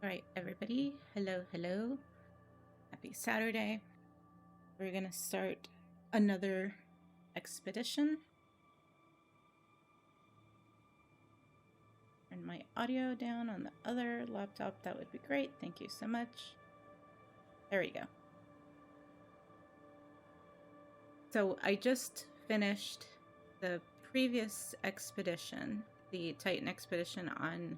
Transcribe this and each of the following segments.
All right, everybody. Hello, hello. Happy Saturday. We're going to start another expedition. Turn my audio down on the other laptop. That would be great. Thank you so much. There we go. So I just finished the previous expedition, the Titan expedition on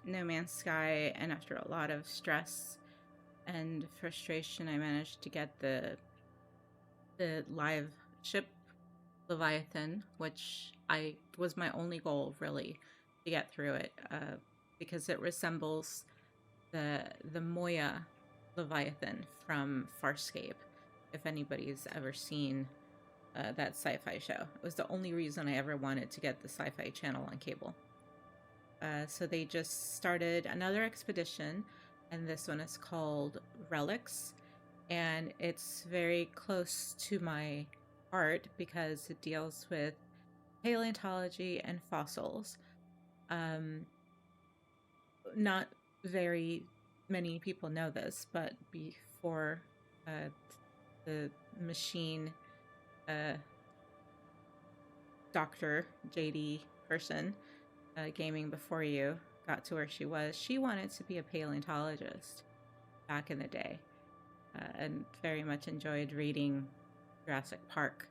No Man's Sky, and after a lot of stress and frustration, I managed to get the live ship Leviathan, which was my only goal really to get through it, because it resembles the Moya Leviathan from Farscape. If anybody's ever seen that sci-fi show, it was the only reason I ever wanted to get the Sci-Fi Channel on cable. So they just started another expedition, and this one is called Relics, and it's very close to my heart because it deals with paleontology and fossils. Not very many people know this, but before the machine Dr. JD person gaming before you got to where she was, she wanted to be a paleontologist back in the day, and very much enjoyed reading Jurassic Park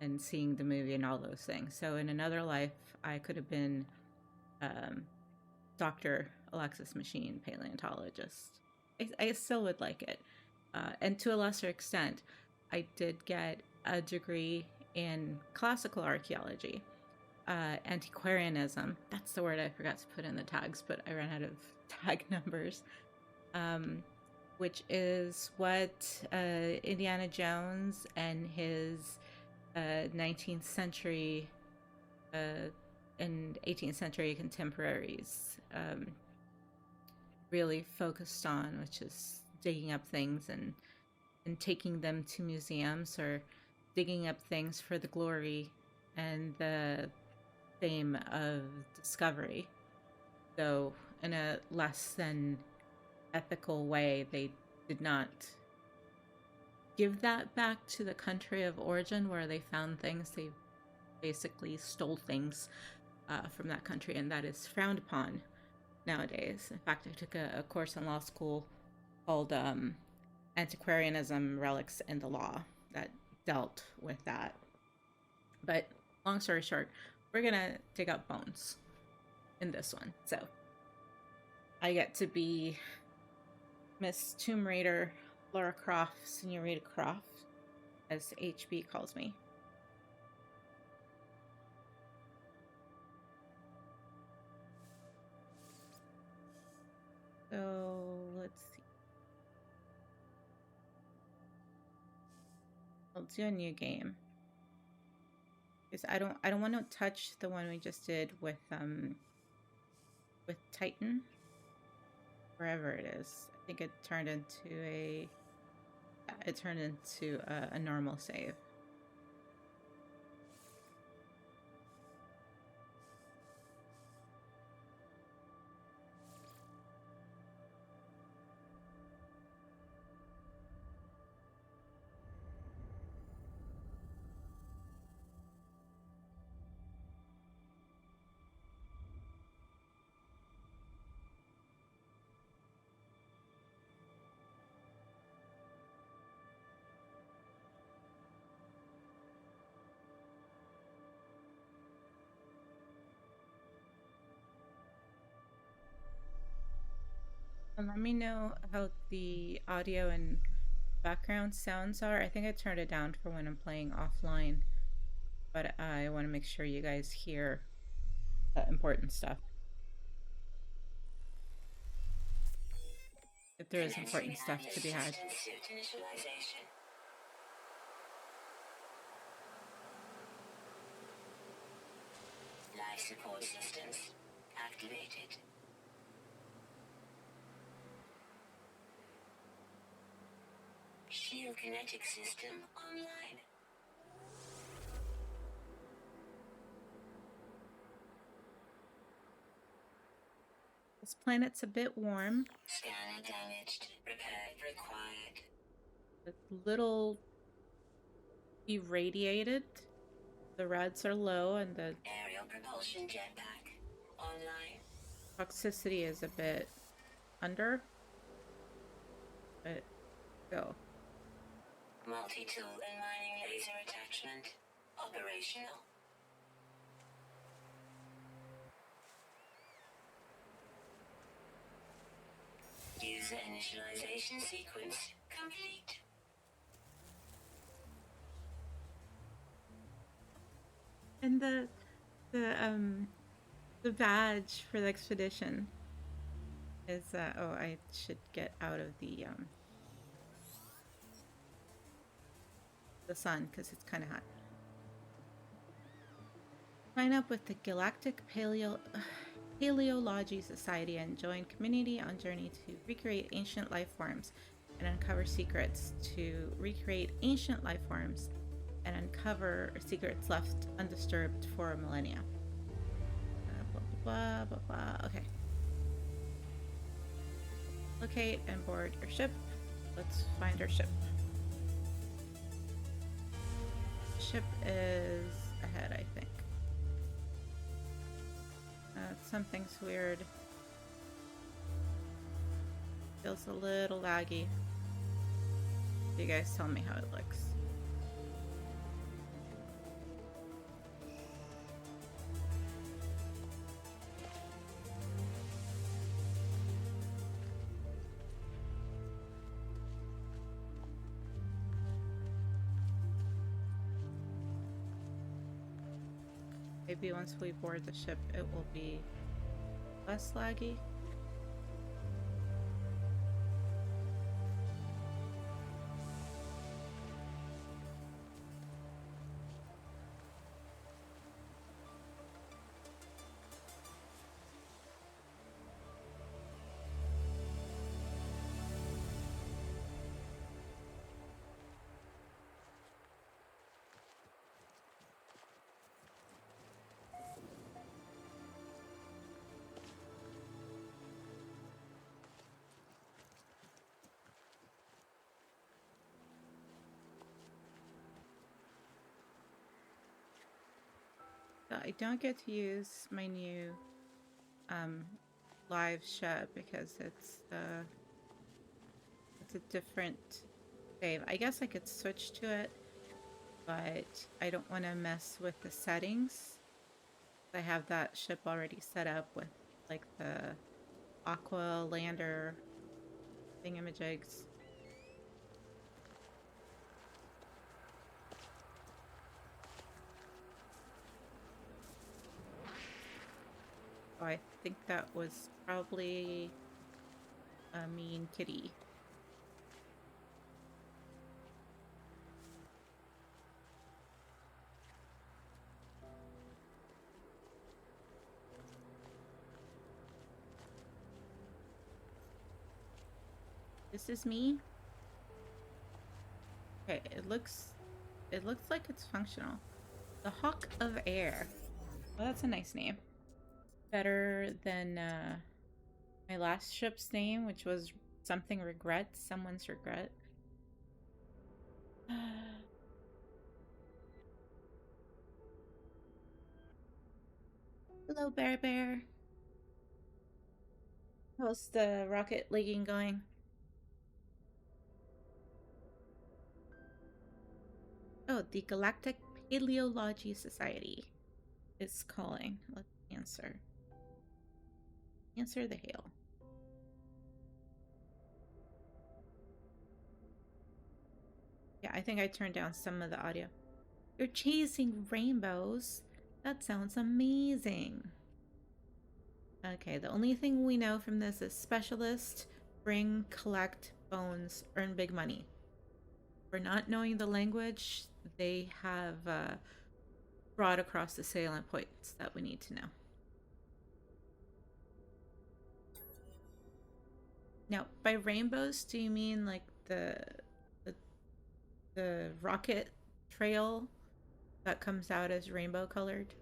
and seeing the movie and all those things. So in another life, I could have been Dr. Alexis Machine paleontologist. I still would like it. And to a lesser extent, I did get a degree in classical archaeology, antiquarianism. That's the word I forgot to put in the tags, but I ran out of tag numbers. Which is what Indiana Jones and his 19th century and 18th century contemporaries really focused on, which is digging up things and taking them to museums, or digging up things for the glory and the fame of discovery. Though in a less than ethical way, they did not give that back to the country of origin where they found things. They basically stole things from that country, and that is frowned upon nowadays. In fact, I took a course in law school called Antiquarianism, Relics, and the Law that dealt with that. But long story short, we're gonna dig up bones in this one. So I get to be Miss Tomb Raider Lara Croft, Senorita Croft, as HB calls me. So let's see. I'll do a new game because I don't want to touch the one we just did with Titan. Wherever it is, I think it turned into a normal save. And let me know how the audio and background sounds are. I think I turned it down for when I'm playing offline, but I want to make sure you guys hear important stuff. If there is important stuff to be had. Life support systems activated. Shield kinetic system online. This planet's a bit warm. Scanner damaged. Repair required. A little irradiated. The reds are low and the Aerial propulsion jetpack online. toxicity is a bit under. But go. Multi-tool and mining laser attachment operational. User initialization sequence complete. And the badge for the expedition is oh, I should get out of the sun because it's kind of hot. Sign up with the Galactic Paleology Society and join community on journey to recreate ancient life forms and uncover secrets to recreate ancient life forms and uncover secrets left undisturbed for millennia. Blah, blah, blah, blah, blah. Okay. Locate and board your ship. Let's find our ship. Ship is ahead, I think. Something's weird. Feels a little laggy. You guys tell me how it looks. Maybe once we board the ship, it will be less laggy. I don't get to use my new live ship because it's a different save. I guess I could switch to it, but I don't want to mess with the settings. I have that ship already set up with like the aqua lander thingamajigs. Oh, I think that was probably a mean kitty. This is me. Okay, it looks like it's functional. The Hawk of Air. Well, that's a nice name. Better than my last ship's name, which was something regret, someone's regret. Hello, Bear Bear. How's the rocket leaguing going? Oh, the Galactic Paleology Society is calling. Let's answer. Answer the hail. Yeah, I think I turned down some of the audio. You're chasing rainbows? That sounds amazing. Okay, the only thing we know from this is specialist, bring, collect, bones, earn big money. For not knowing the language, they have brought across the salient points that we need to know. Now, by rainbows, do you mean like the rocket trail that comes out as rainbow colored?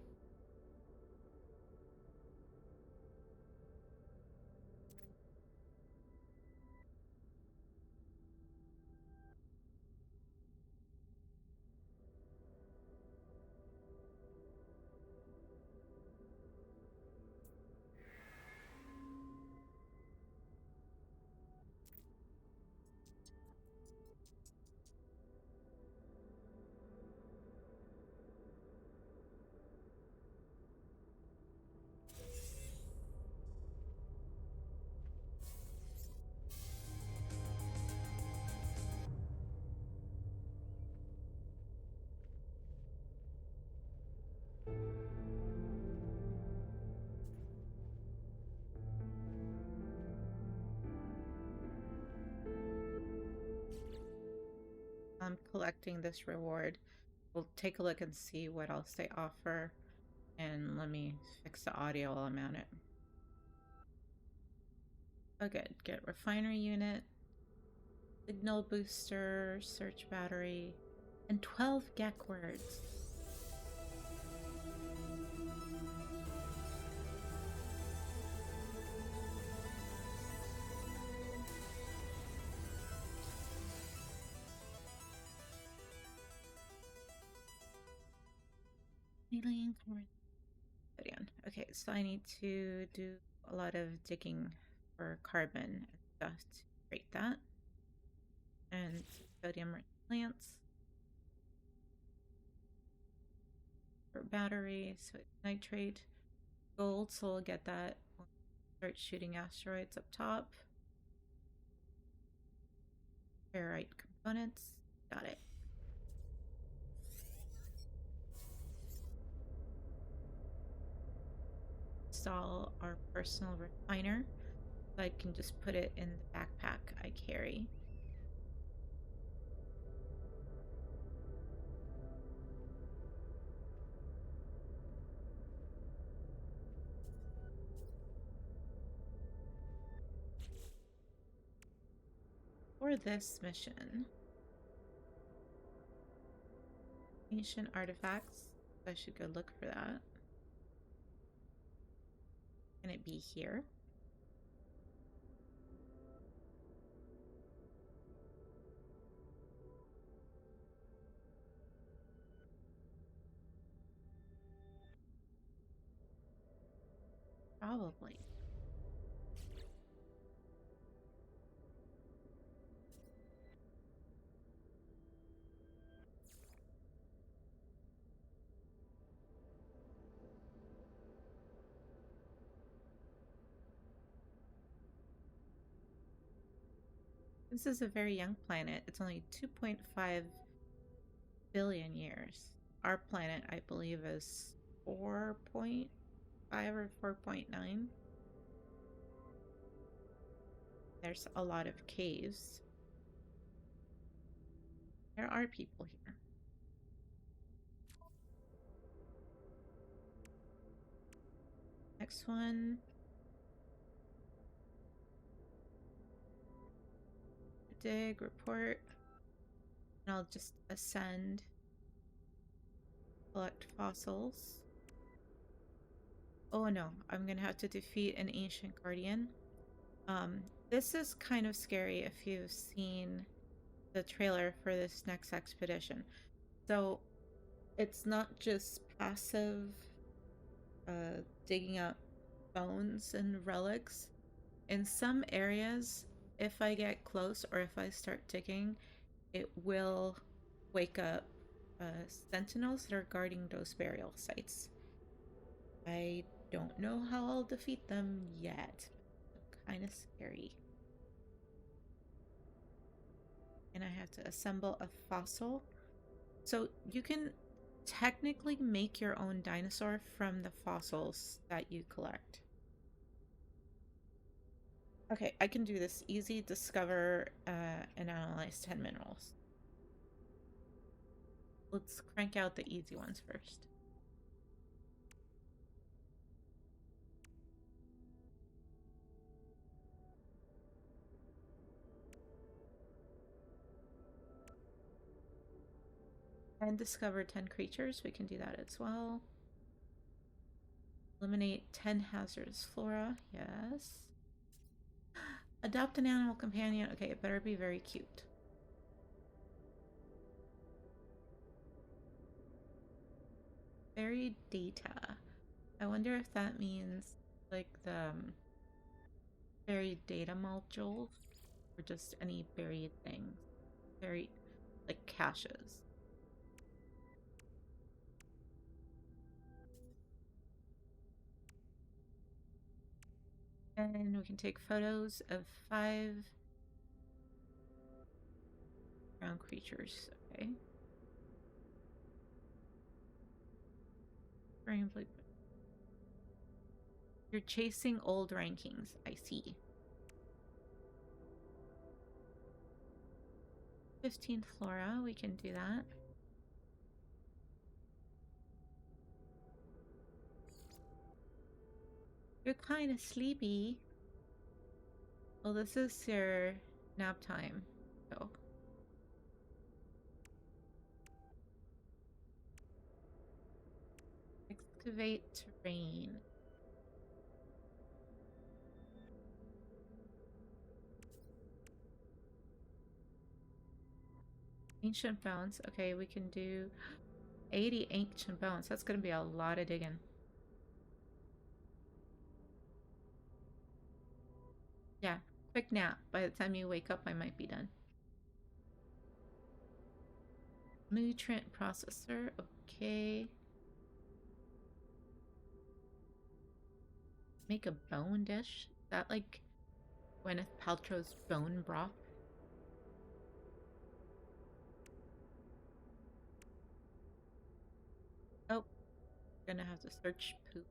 I'm collecting this reward. We'll take a look and see what else they offer. And let me fix the audio while I'm at it. Oh, good. Get refinery unit, signal booster, search battery, and 12 GEC words. Alien carbon. Okay, so I need to do a lot of digging for carbon and stuff to create that. And sodium plants for battery, so it's nitrate, gold, so we'll get that when we start shooting asteroids up top. Ferrite components, got it. Install our personal refiner, so I can just put it in the backpack I carry. For this mission, ancient artifacts, I should go look for that. Can it be here? Probably. This is a very young planet. It's only 2.5 billion years. Our planet, I believe, is 4.5 or 4.9. There's a lot of caves. There are people here. Next one. Dig, report. And I'll just ascend. Collect fossils. Oh no, I'm gonna have to defeat an ancient guardian. This is kind of scary if you've seen the trailer for this next expedition. So it's not just passive digging up bones and relics. In some areas, if I get close or if I start digging, it will wake up sentinels that are guarding those burial sites. I don't know how I'll defeat them yet. Kind of scary. And I have to assemble a fossil. So you can technically make your own dinosaur from the fossils that you collect. Okay, I can do this. Easy, discover and analyze 10 minerals. Let's crank out the easy ones first. And discover 10 creatures. We can do that as well. Eliminate 10 hazardous flora. Yes. Adopt an animal companion. Okay, it better be very cute. Buried data. I wonder if that means like the buried data modules or just any buried things. Buried, like caches. And we can take photos of 5 ground creatures. Okay. Rainbow. You're chasing old rankings. I see. 15 flora. We can do that. You're kind of sleepy. Well, this is your nap time. So. Excavate terrain. Ancient bones. Okay, we can do 80 ancient bones. That's going to be a lot of digging. Yeah, quick nap. By the time you wake up, I might be done. Nutrient processor. Okay. Make a bone dish? Is that like Gwyneth Paltrow's bone broth? Oh, gonna have to search poop.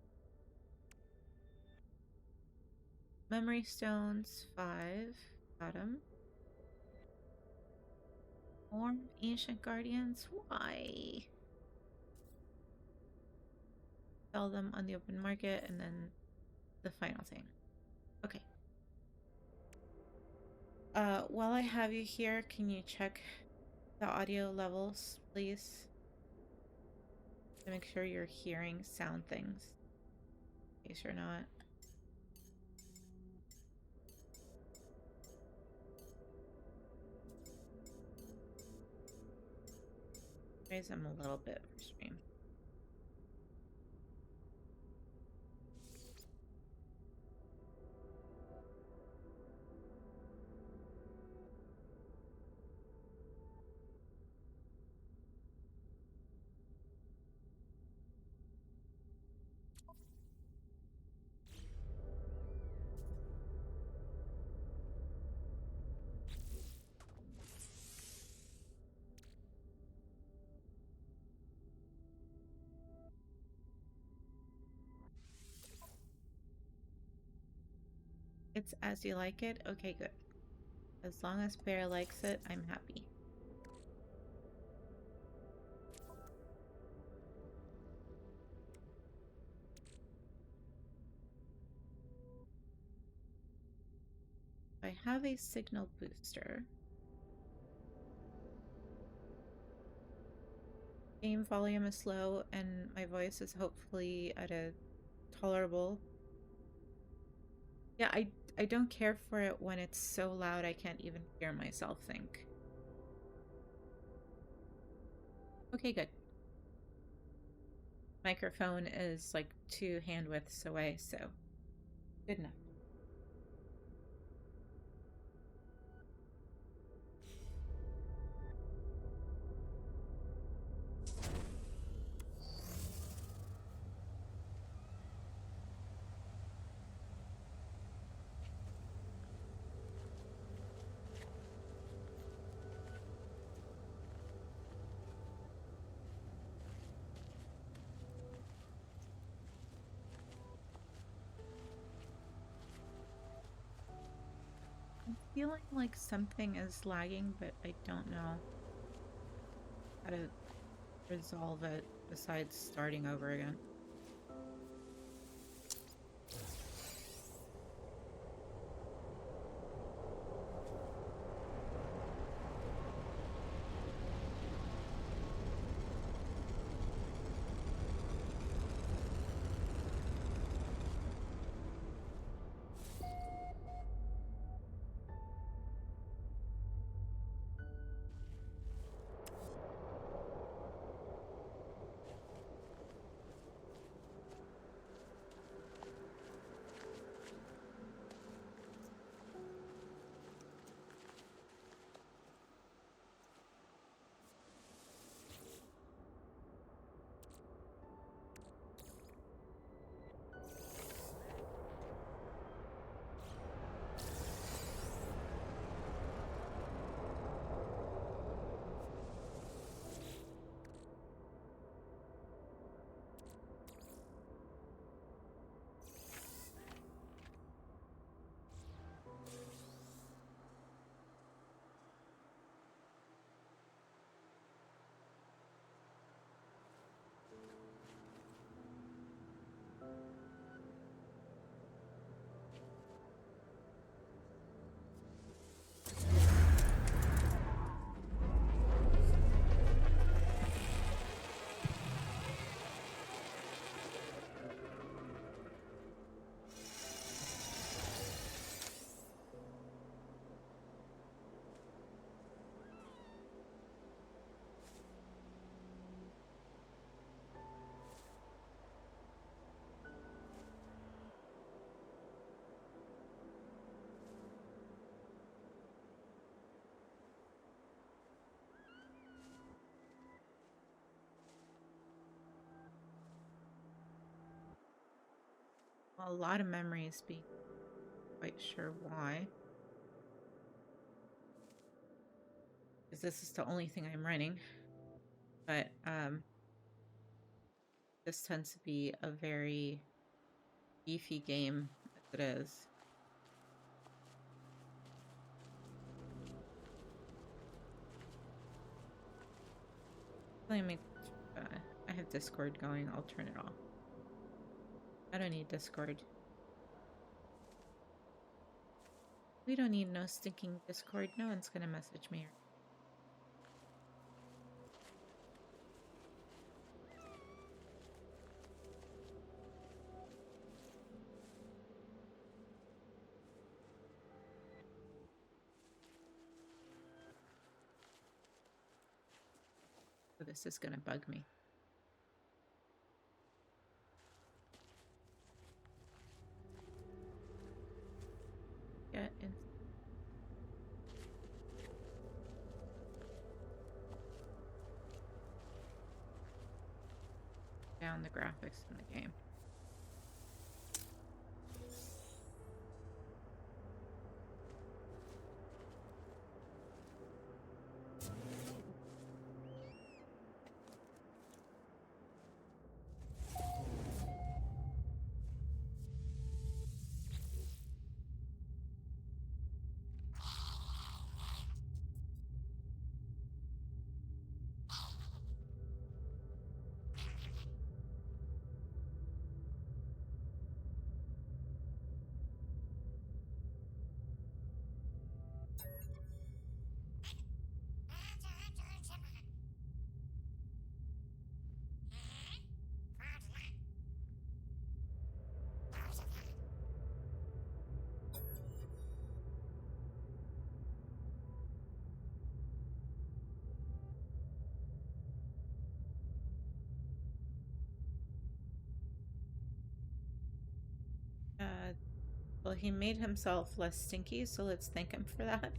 Memory stones, 5. Got 'em. More ancient guardians? Why? Sell them on the open market, and then the final thing. Okay. While I have you here, can you check the audio levels, please? To make sure you're hearing sound things. In case you're not. Raise them a little bit for stream. It's as you like it? Okay, good. As long as Bear likes it, I'm happy. I have a signal booster. Game volume is low and my voice is hopefully at a tolerable. Yeah, I don't care for it when it's so loud I can't even hear myself think. Okay, good. Microphone is like 2 hand widths away, so good enough. I'm feeling like something is lagging, but I don't know how to resolve it besides starting over again. A lot of memories, be quite sure why. Because this is the only thing I'm running. But this tends to be a very beefy game as it is. Let me. I have Discord going. I'll turn it off. I don't need Discord. We don't need no stinking Discord. No one's gonna message me. So this is gonna bug me. Get in. Down the graphics in the game. Well, he made himself less stinky, so let's thank him for that.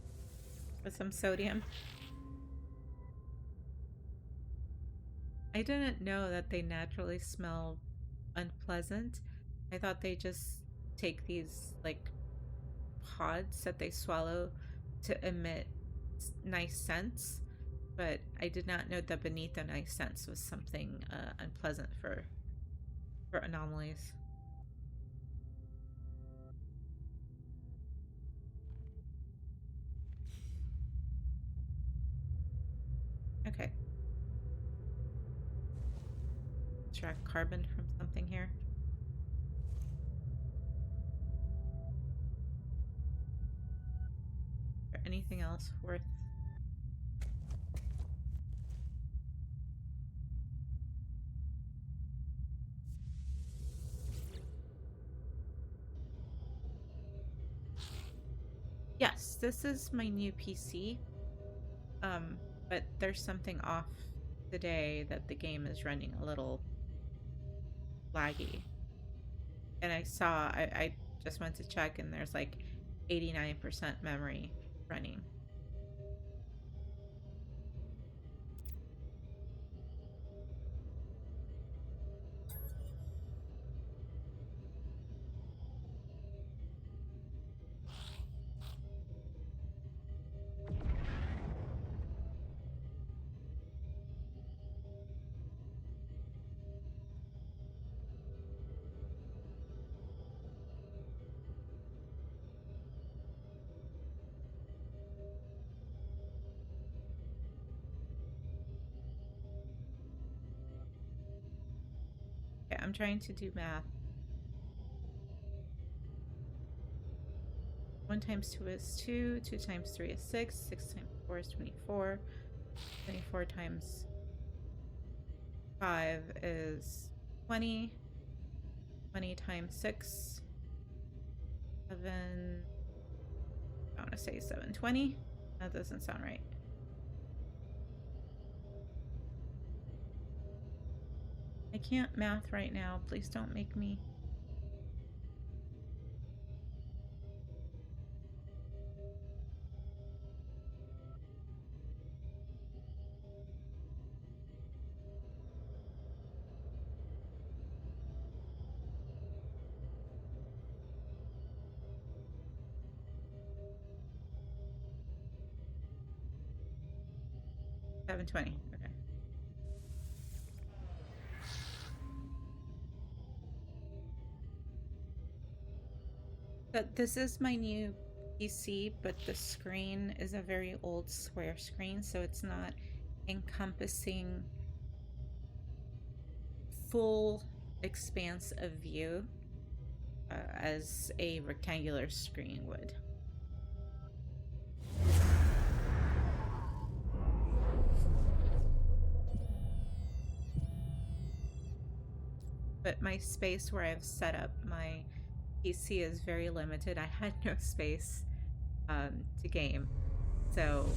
With some sodium. I didn't know that they naturally smell unpleasant. I thought they just take these, like, pods that they swallow to emit nice scents. But I did not know that beneath the nice scents was something unpleasant for anomalies. Okay. Extract carbon from something here. Is there anything else worth? Yes, this is my new PC. But there's something off today that the game is running a little laggy. And I just went to check and there's like 89% memory running. Okay, I'm trying to do math. 1 times 2 is 2, 2 times 3 is 6, 6 times 4 is 24, 24 times 5 is 20, 20 times 6, 7, I want to say 720. That doesn't sound right. I can't math right now. Please don't make me. 720. Okay. But this is my new PC, but the screen is a very old square screen, so it's not encompassing full expanse of view as a rectangular screen would. But my space where I've set up my PC is very limited. I had no space to game, so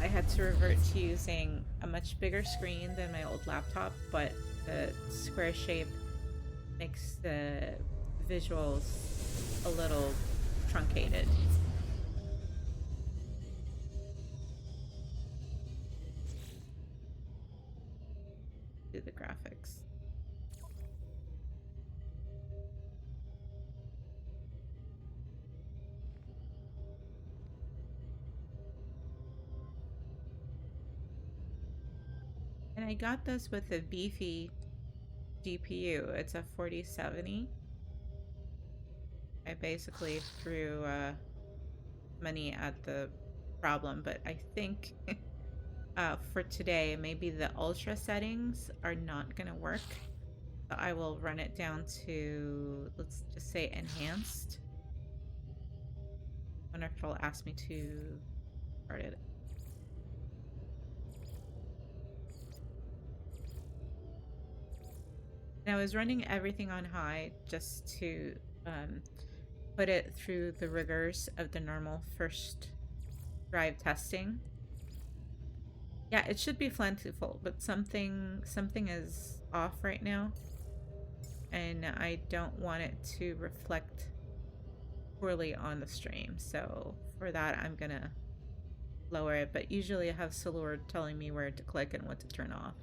I had to revert to using a much bigger screen than my old laptop, but the square shape makes the visuals a little truncated. Do the graphics. And I got this with a beefy GPU. It's a 4070. I basically threw money at the problem, but I think for today, maybe the ultra settings are not going to work. So I will run it down to, let's just say, enhanced. I wonder if it'll ask me to start it. And I was running everything on high just to put it through the rigors of the normal first drive testing. Yeah, it should be plentiful, but something is off right now, and I don't want it to reflect poorly on the stream. So for that, I'm gonna lower it. But usually, I have Silur telling me where to click and what to turn off.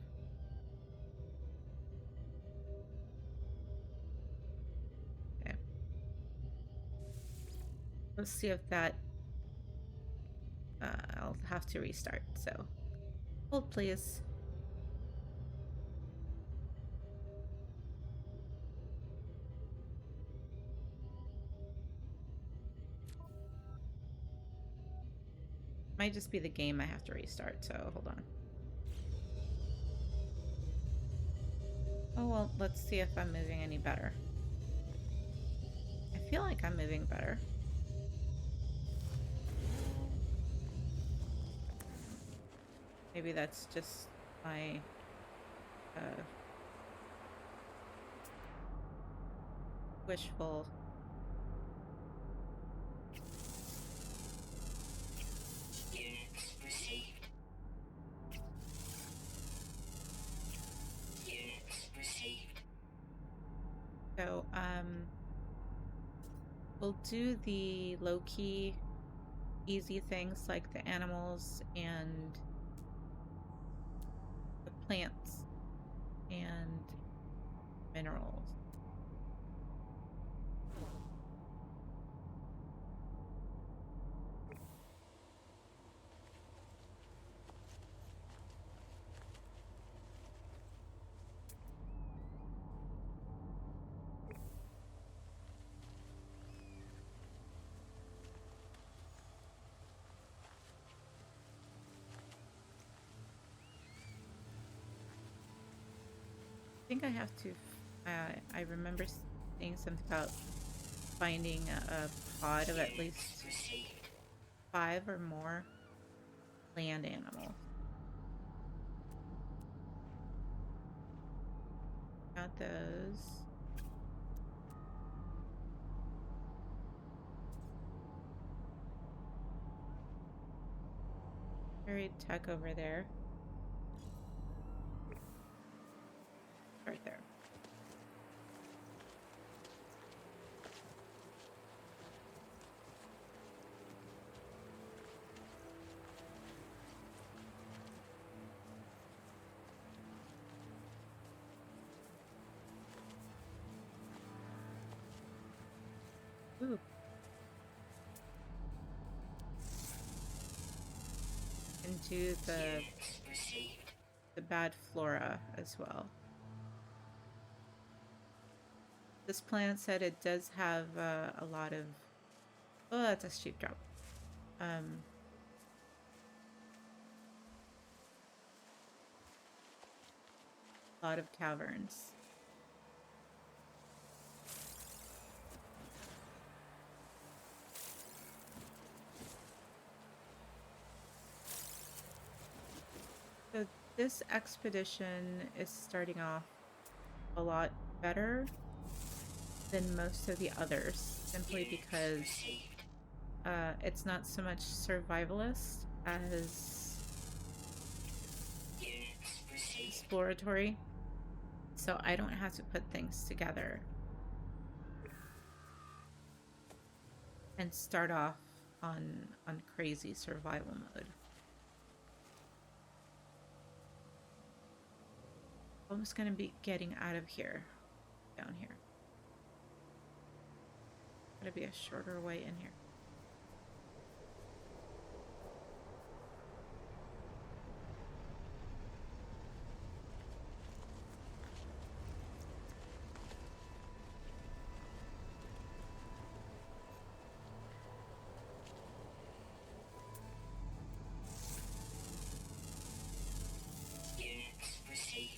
Okay. Let's see if that. I'll have to restart. So hold, please. Might just be the game I have to restart, so hold on. Oh, well, let's see if I'm moving any better. I feel like I'm moving better. Maybe that's just my wishful. Units received. Units received. So, we'll do the low-key, easy things like the animals and the plants and minerals. I think I have to. I remember saying something about finding a pod of at least 5 or more land animals. Got those. Buried tech over there. Right there. Ooh. And into Units received. the bad flora as well. This planet said it does have a lot of... Oh, that's a sheep drop. A lot of caverns. So this expedition is starting off a lot better than most of the others, simply because Received. it's not so much survivalist as Units received. exploratory. So I don't have to put things together and start off on crazy survival mode. I'm just gonna be getting out of here, down here. Gotta be a shorter way in here. Units received.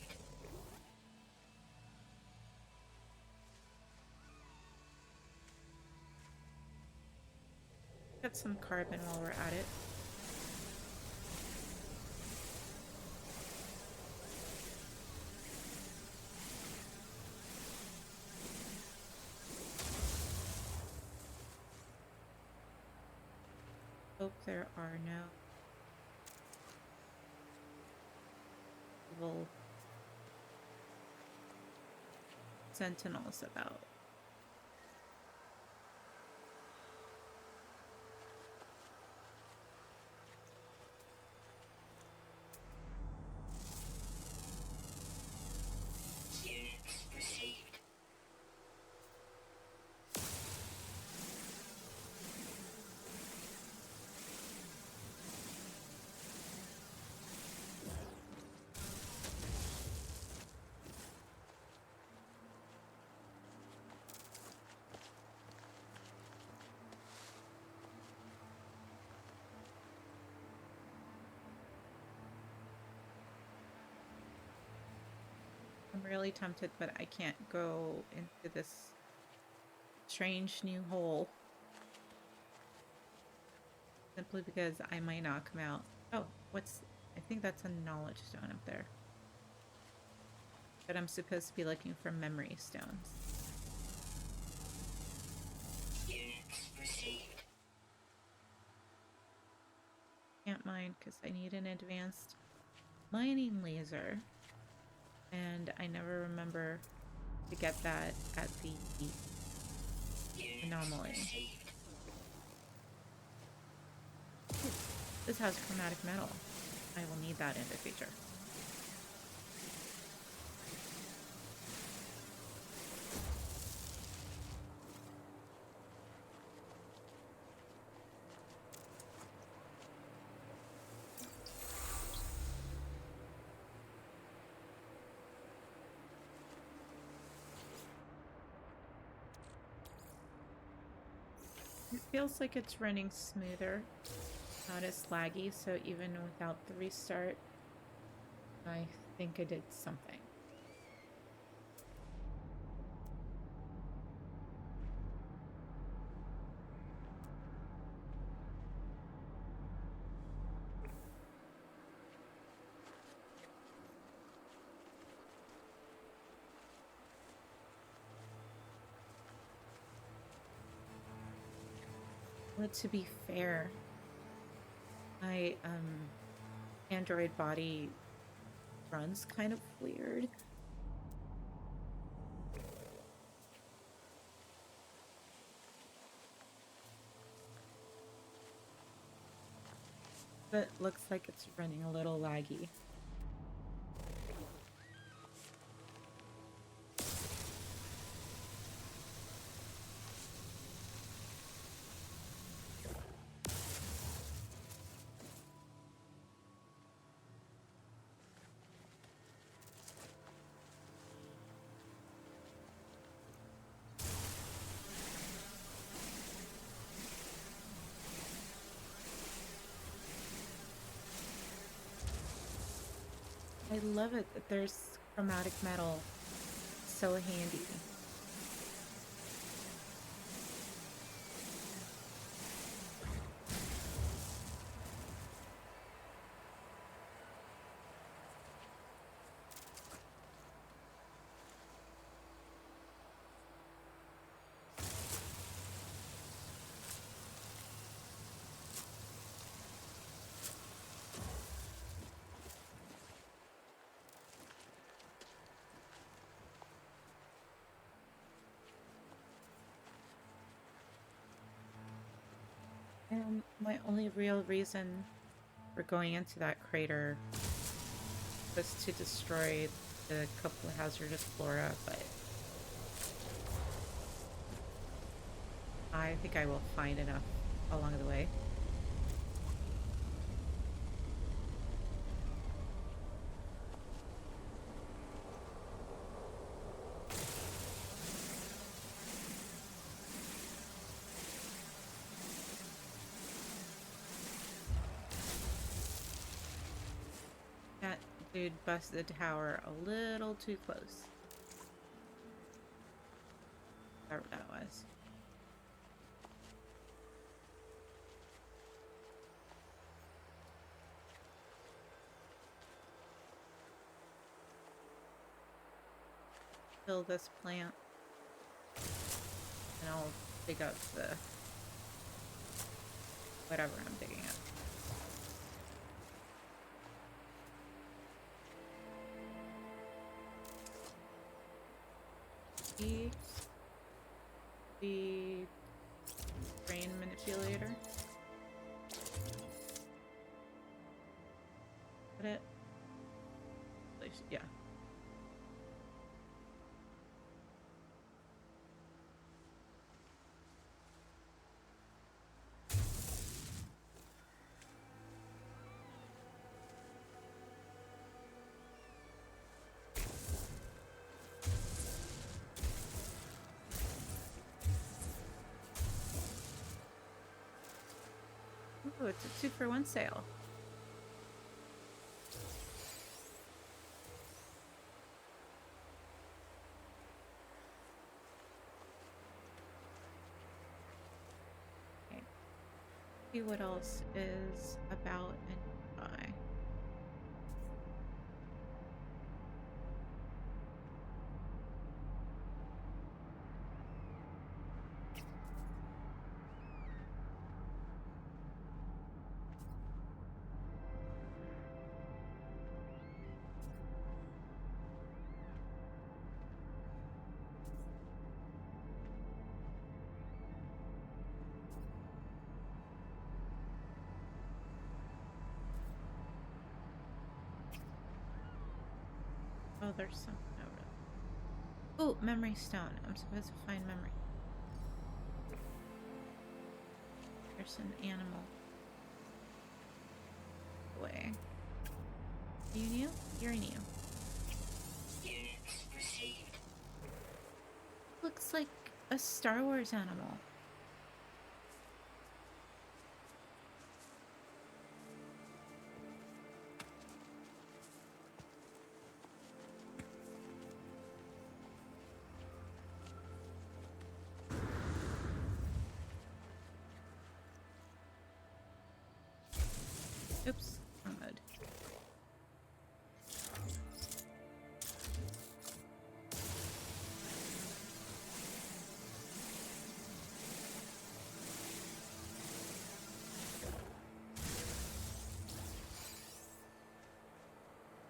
Get some carbon while we're at it. Hope there are no evil sentinels about. Units received. I'm really tempted, but I can't go into this strange new hole. Simply because I might not come out. Oh, what's... I think that's a knowledge stone up there. But I'm supposed to be looking for memory stones. Units received. Can't mine because I need an advanced mining laser. And I never remember to get that at the Units anomaly. received. This has chromatic metal. I will need that in the future. It feels like it's running smoother, not as laggy, so even without the restart, I think it did something. But to be fair, my Android body runs kind of weird. But looks like it's running a little laggy. I love it that there's chromatic metal. So handy. And my only real reason for going into that crater was to destroy the couple of hazardous flora, but I think I will find enough along the way. That dude busted the tower a little too close. Whatever that was. Kill this plant. And I'll dig up the whatever I'm digging up. The brain manipulator. Put it. Yeah. Ooh, it's a 2-for-1 sale. Okay. See what else is about and buy. Oh, there's something over there. Oh, memory stone. I'm supposed to find memory. There's an animal. Away. You new? You're new. Units received. Looks like a Star Wars animal. Oops, wrong mode.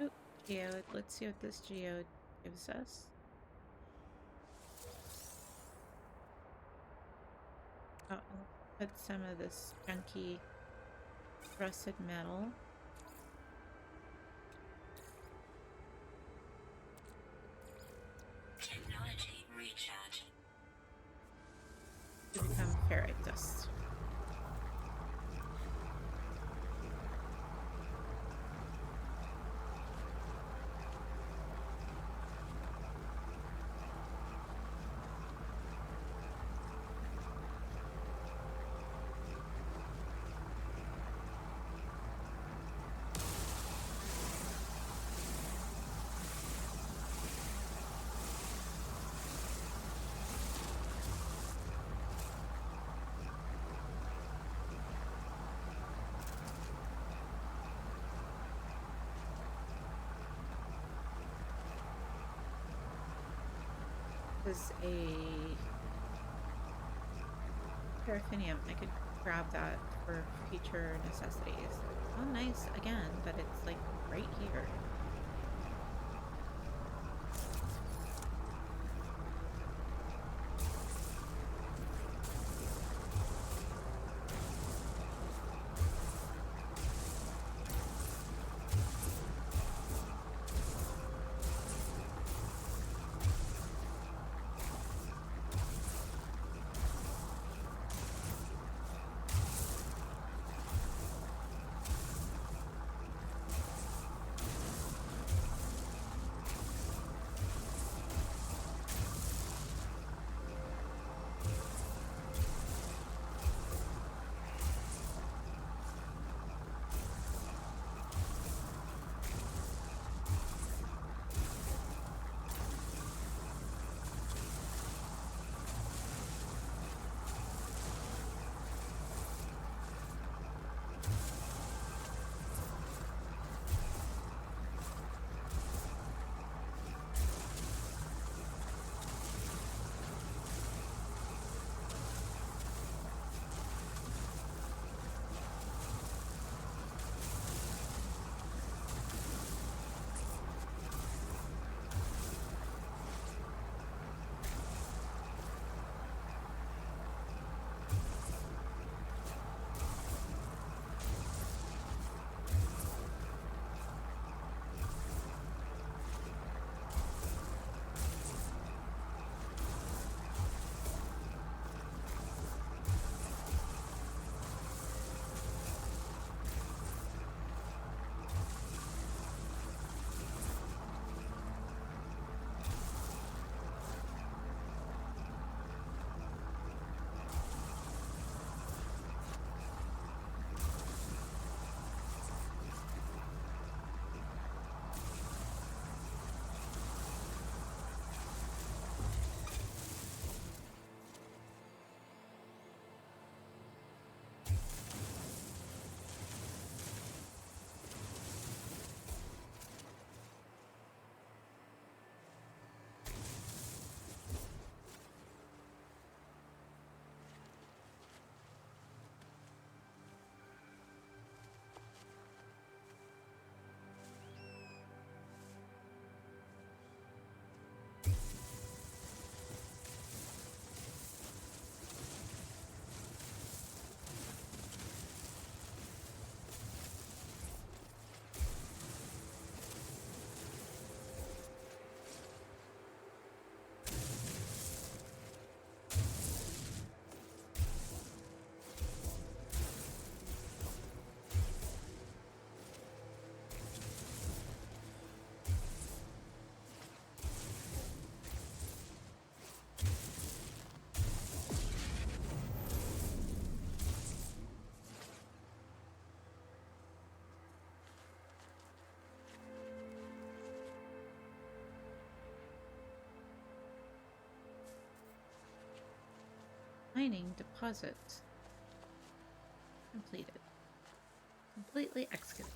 Oh, geode. Let's see what this geode gives us. Oh, I'll put some of this chunky rusted metal. Technology recharge. To become ferrite dust. is a paraffinium. I could grab that for future necessities. Oh, nice again that it's like right here. Mining deposit completed. Completely excavated.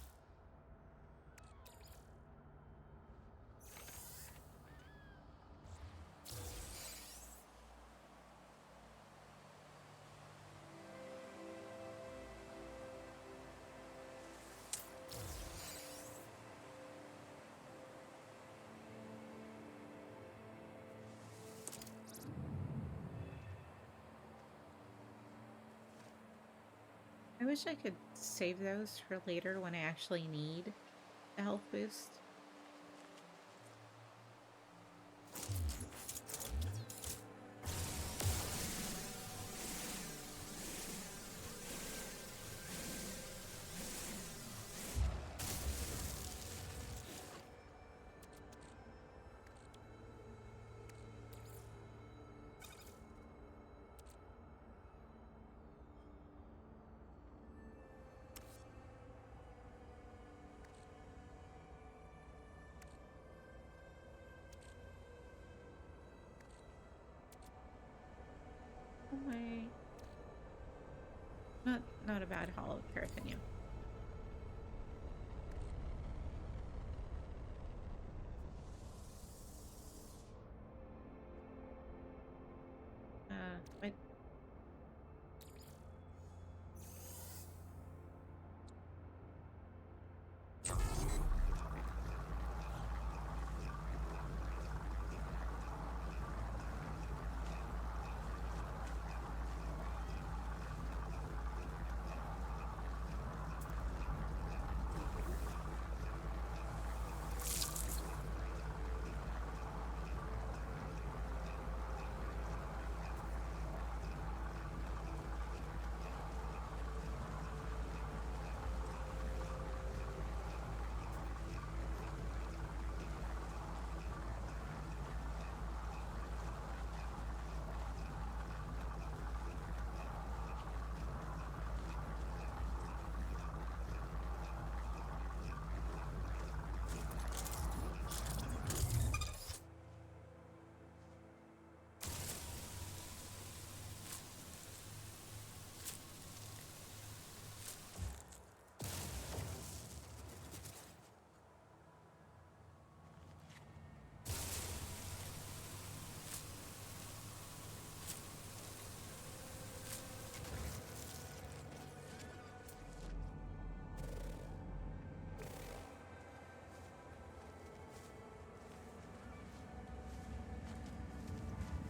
I wish I could save those for later when I actually need a health boost. Oh my. Not a bad haul of paraffinium. but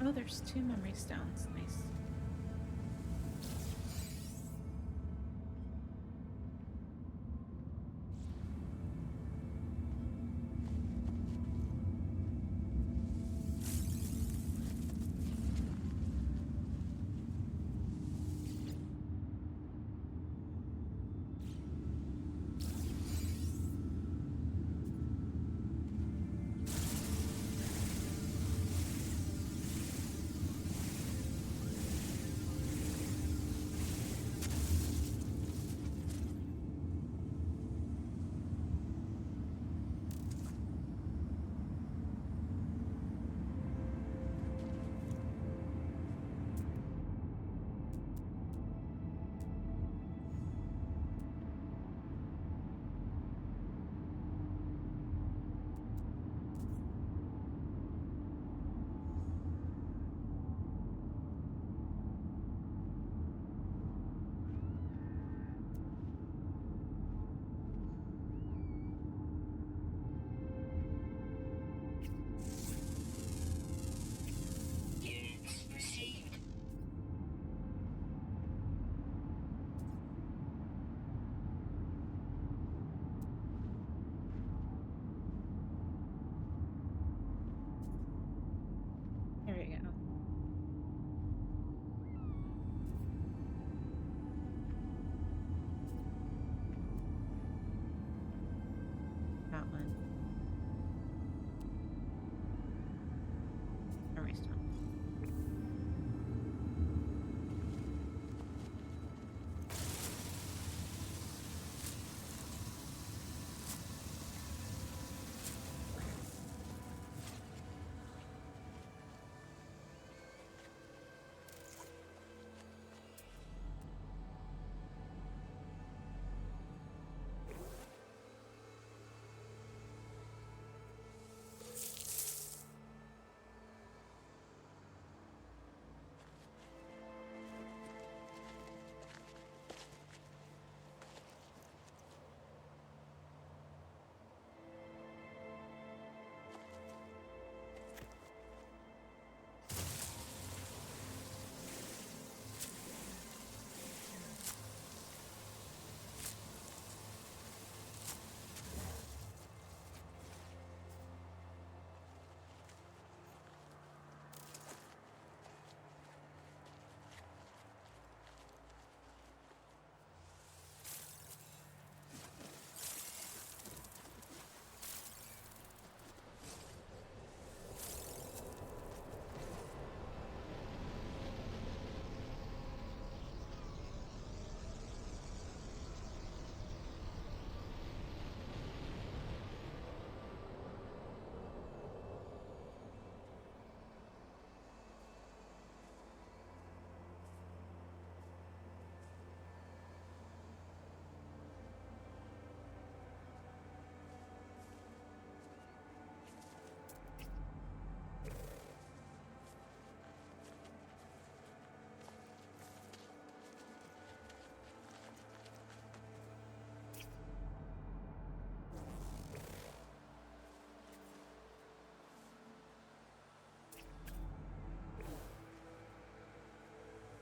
oh, there's 2 memory stones. Nice.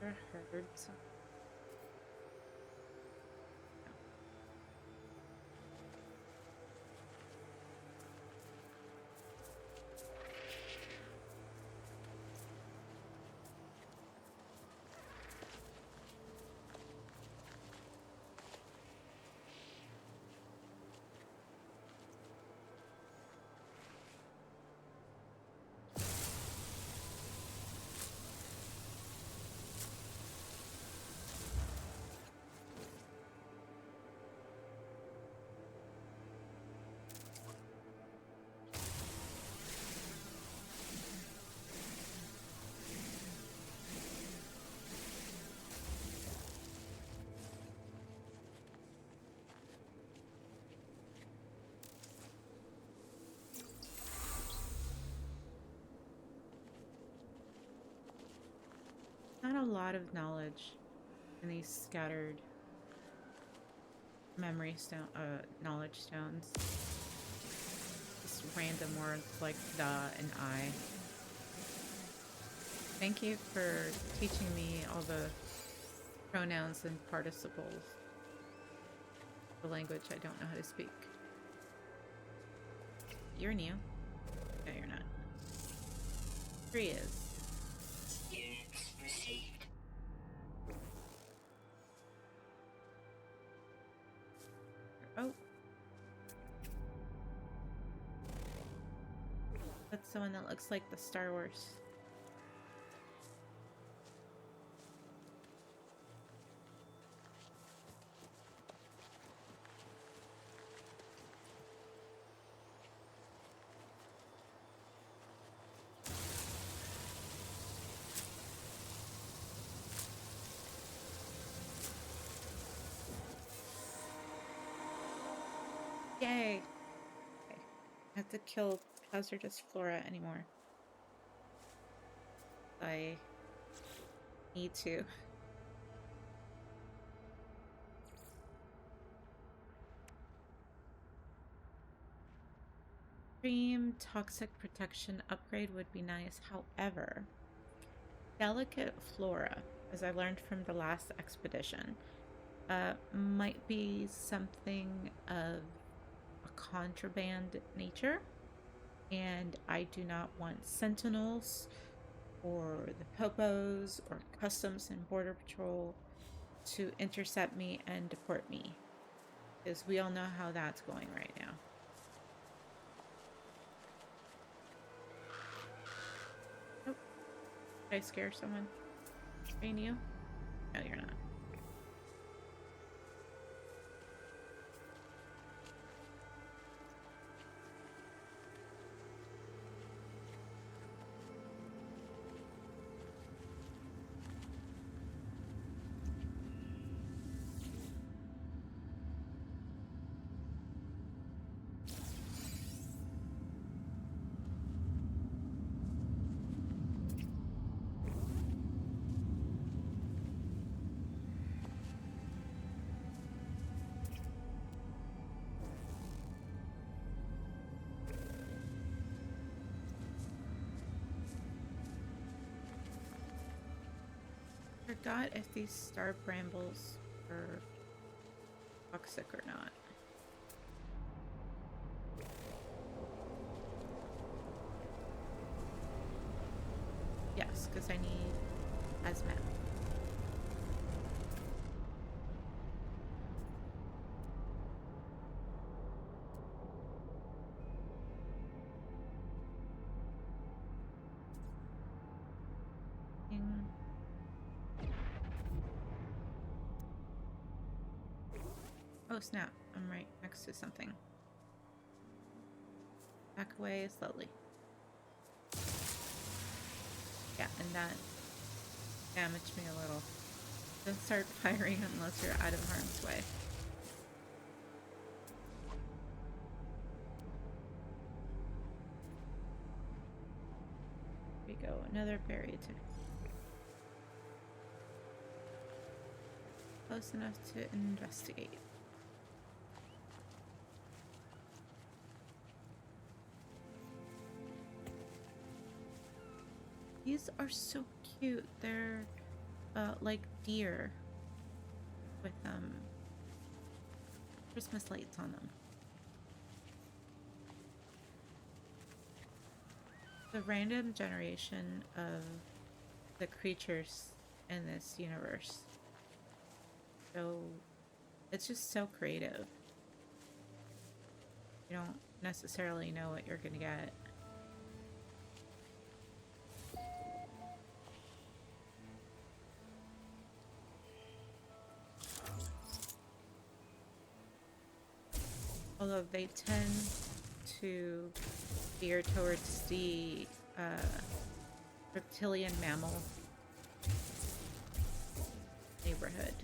Ever heard some? Not a lot of knowledge in these scattered knowledge stones. Just random words like the and I. Thank you for teaching me all the pronouns and participles. The language I don't know how to speak. You're new. No, you're not. 3 is. Units received. Oh. That's someone that looks like the Star Wars. Yay! Okay. I have to kill hazardous flora anymore. I need to. Extreme toxic protection upgrade would be nice. However, delicate flora, as I learned from the last expedition, might be something of a contraband nature, and I do not want sentinels or the popos or customs and border patrol to intercept me and deport me, because we all know how that's going right now. Nope. Did I scare someone? Train you? No, you're not. Forgot if these star brambles are toxic or not. Yes, because I need hazmat. Oh snap, I'm right next to something. Back away slowly. Yeah, and that damaged me a little. Don't start firing unless you're out of harm's way. Here we go, another barrier to close enough to investigate. These are so cute. They're like deer with Christmas lights on them. The random generation of the creatures in this universe. So it's just so creative. You don't necessarily know what you're gonna get. Although they tend to veer towards the reptilian mammal neighborhood.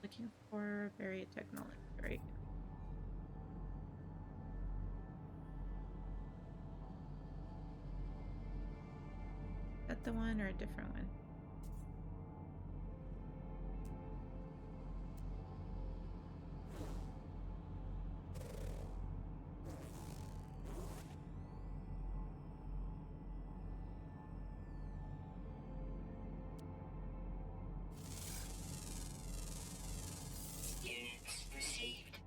Looking for varied technology, right? Is that the one or a different one? Units received.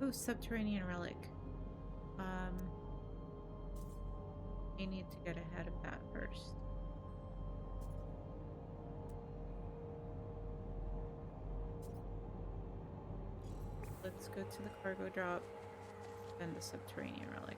Oh, subterranean relic. I need to get ahead of that first. Let's go to the cargo drop and the subterranean relic.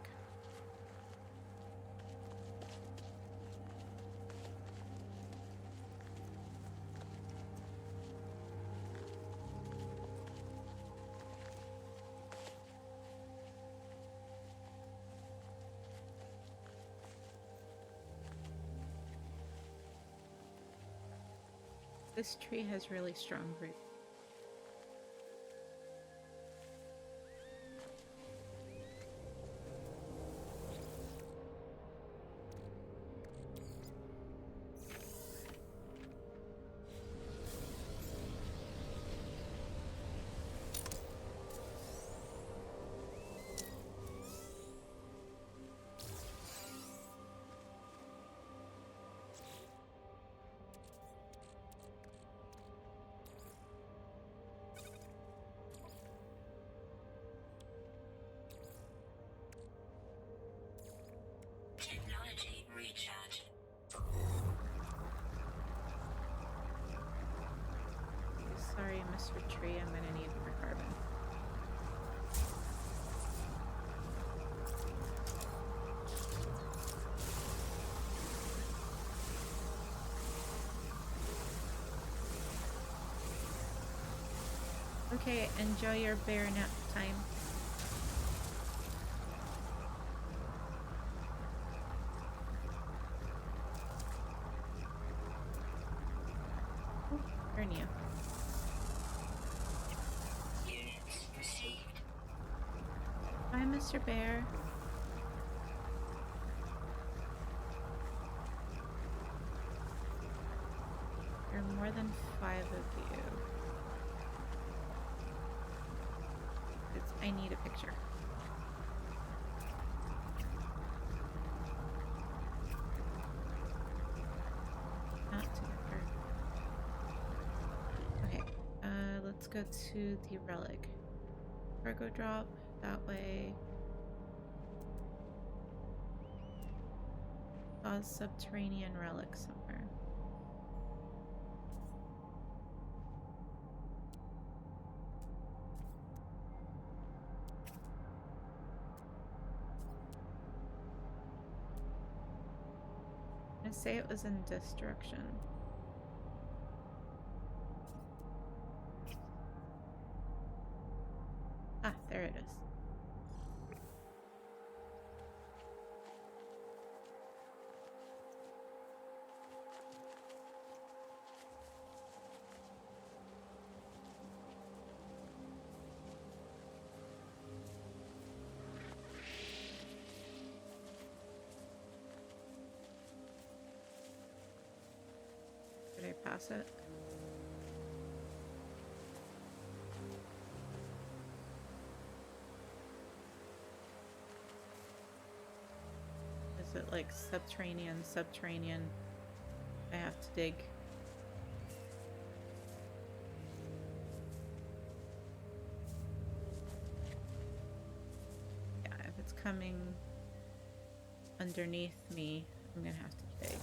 This tree has really strong roots. Technology recharge. Sorry, Mr. Tree, I'm gonna need more carbon. Okay, enjoy your bear nap time. Oh, turn you. Units received. Bye, Mr. Bear. There are more than 5 of you. I need a picture. let's go to the relic cargo drop that way. Saw a subterranean relic somewhere. I'm gonna say it was in this direction. Ah, there it is. Did I pass it? Is it like subterranean? I have to dig. Yeah, if it's coming underneath me, I'm gonna have to dig.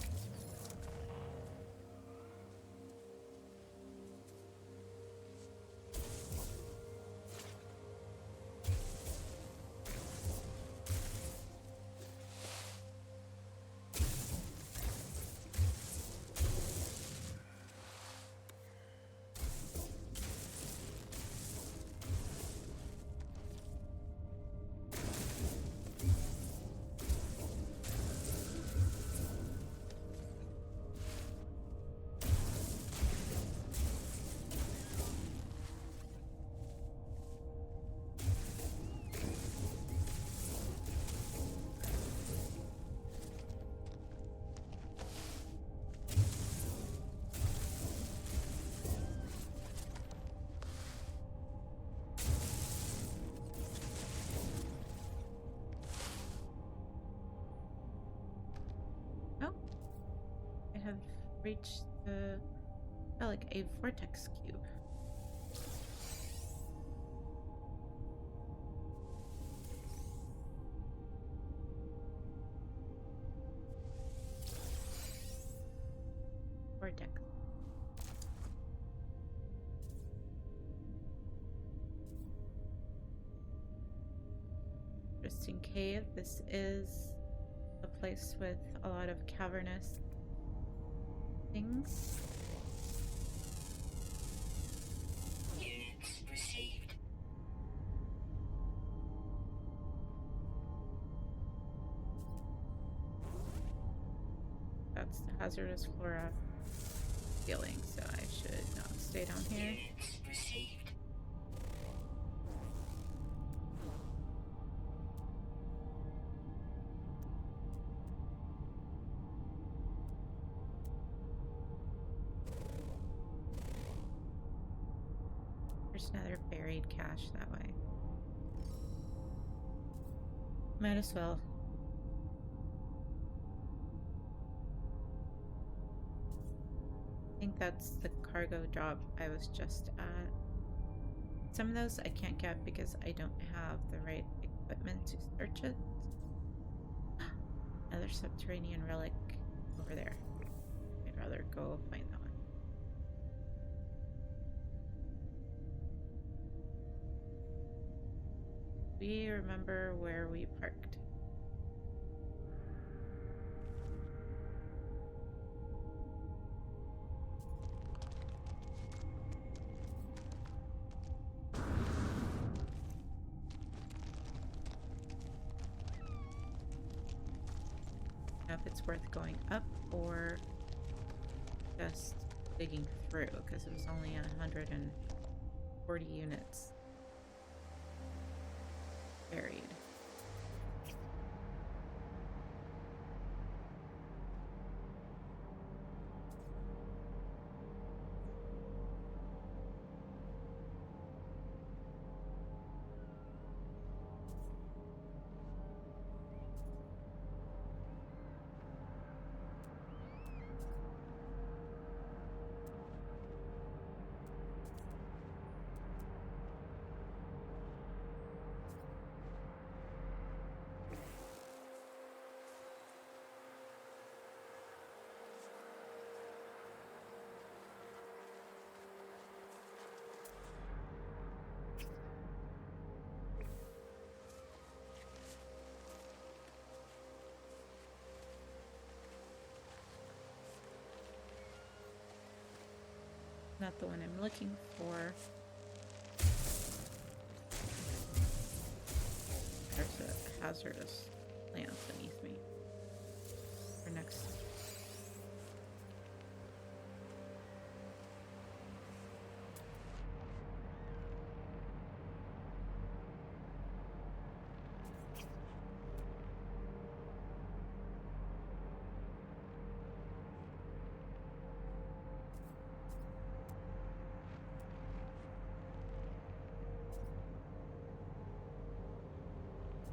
Have reached the like a vortex cube. Vortex. Interesting cave. This is a place with a lot of cavernous things. Units received. That's the hazardous flora feeling, so I should not stay down here. Units received. There's another buried cache that way. Might as well. I think that's the cargo drop I was just at. Some of those I can't get because I don't have the right equipment to search it. Another subterranean relic over there. I'd rather go find that one. We remember where we parked. If it's worth going up or just digging through, because it was only 140 units buried. not the one I'm looking for. There's a hazardous plant beneath me. Or next.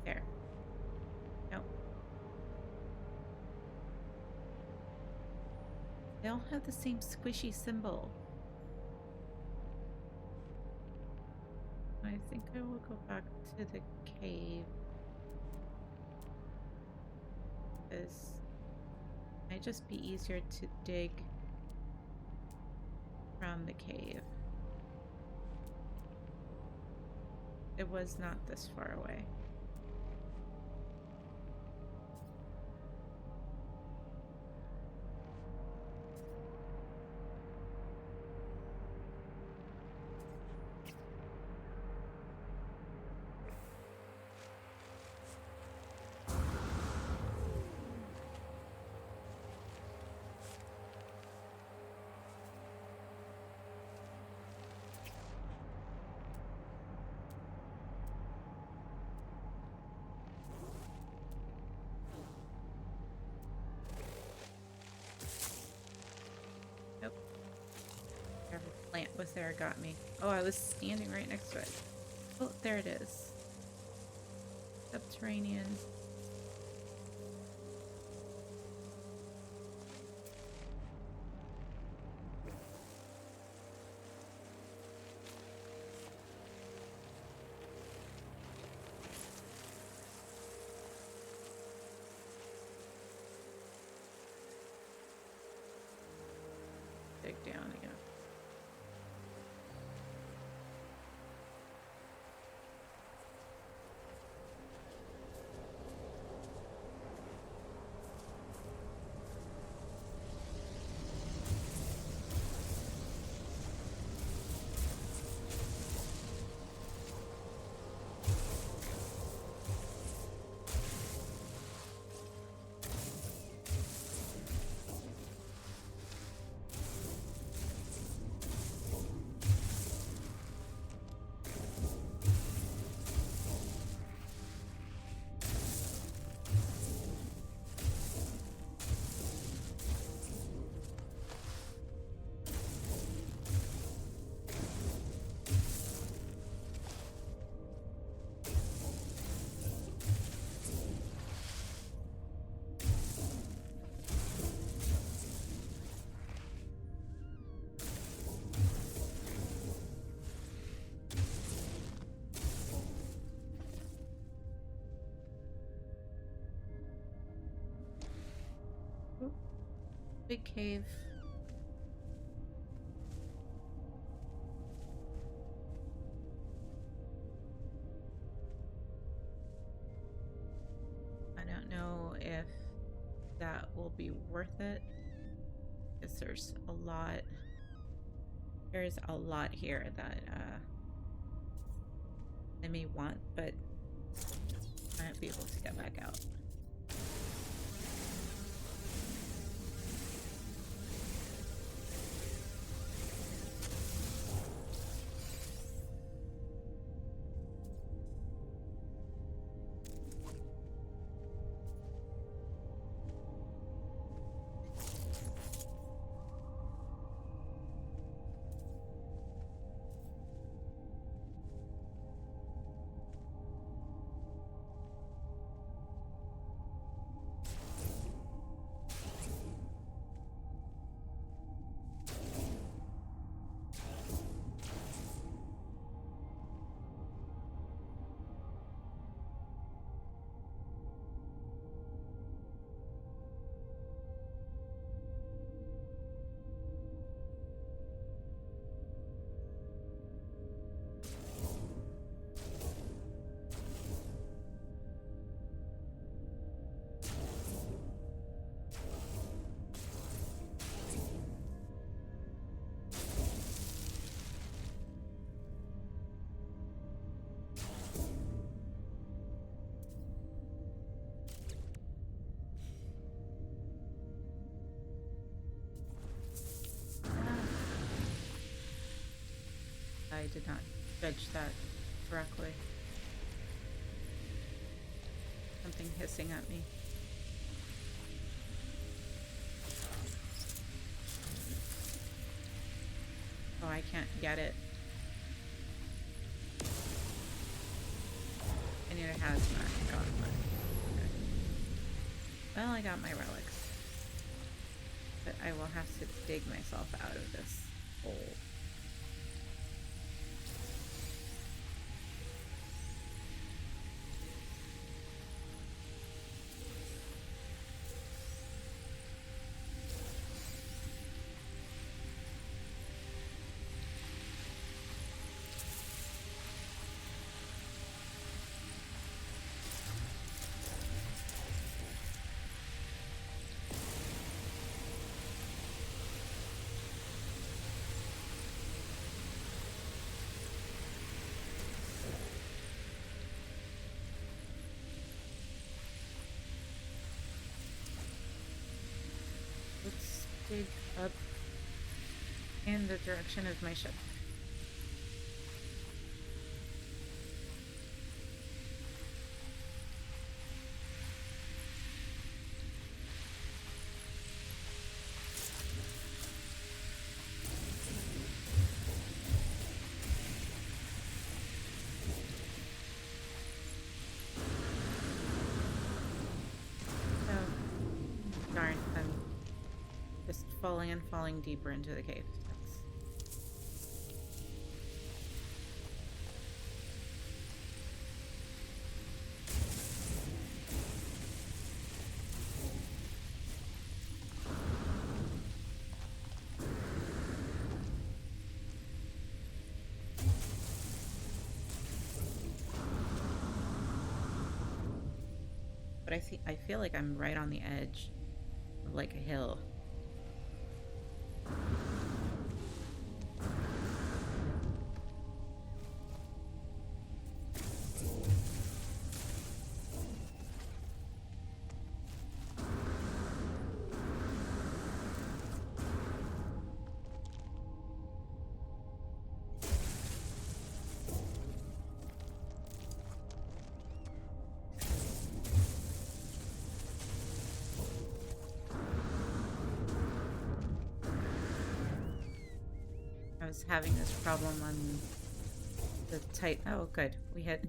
There. Nope. They all have the same squishy symbol. I think I will go back to the cave. Because it might just be easier to dig from the cave. It was not this far away. Nope. Whatever plant was there got me. Oh, I was standing right next to it. Oh, there it is. Subterranean. Dig down again. Big cave. I don't know if that will be worth it, because there's a lot here that I may want, but I might be able to get back out. did not judge that correctly. Something hissing at me. Oh, I can't get it. I need a hazmat gauntlet. Okay. Well, I got my relics. But I will have to dig myself out of this hole. Let's dig up in the direction of my ship. Oh, darn, I'm just falling and falling deeper into the cave. But I feel like I'm right on the edge of like a hill. I was having this problem on the tight. Oh, good. We had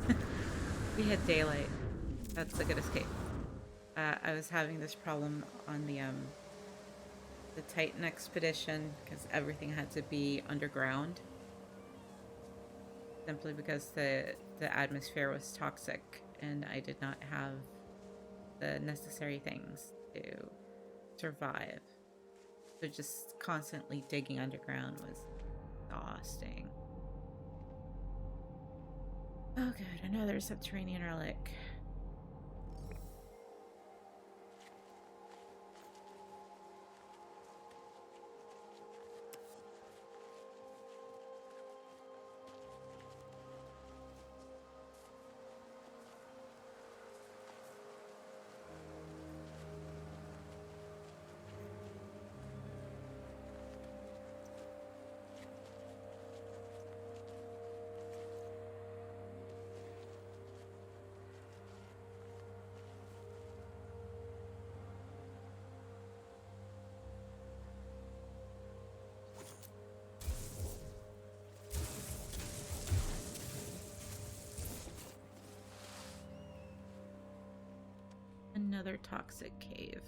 we had daylight. That's a good escape. I was having this problem on the Titan expedition because everything had to be underground, simply because the atmosphere was toxic and I did not have the necessary things to survive. So just constantly digging underground was exhausting. Oh good, another subterranean relic. Another toxic cave.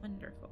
Wonderful.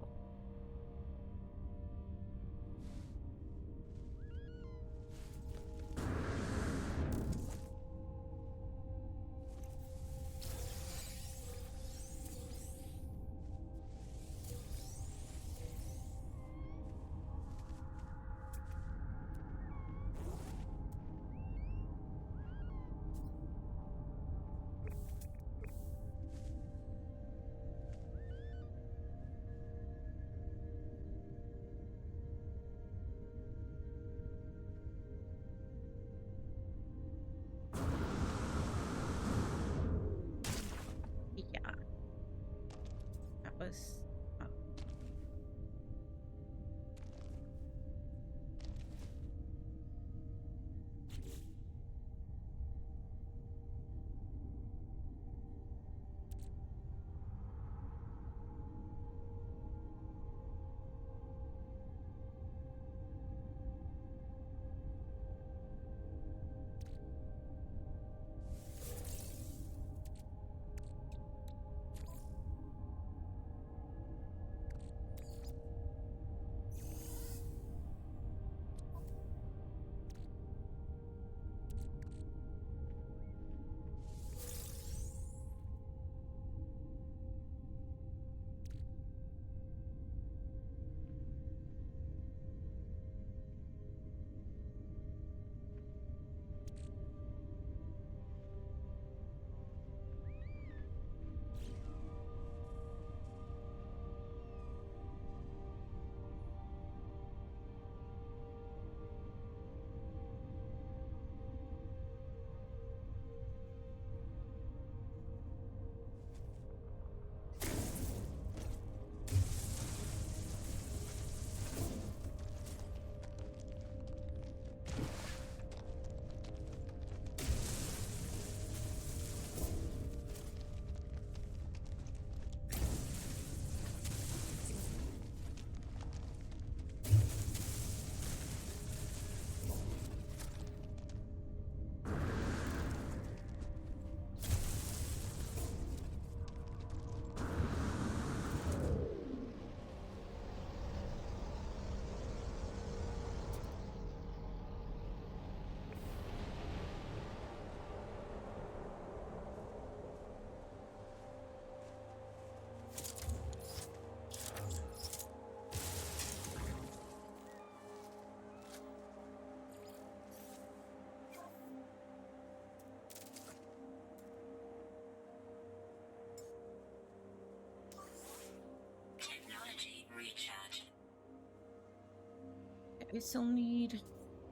I still need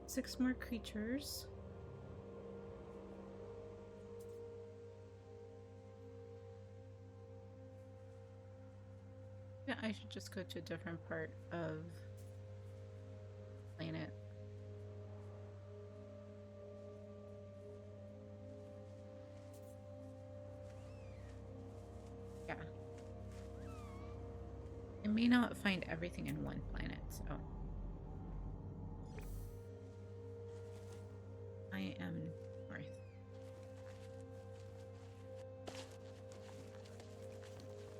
6 more creatures. Yeah, I should just go to a different part of planet. Yeah. I may not find everything in one planet, so I am north.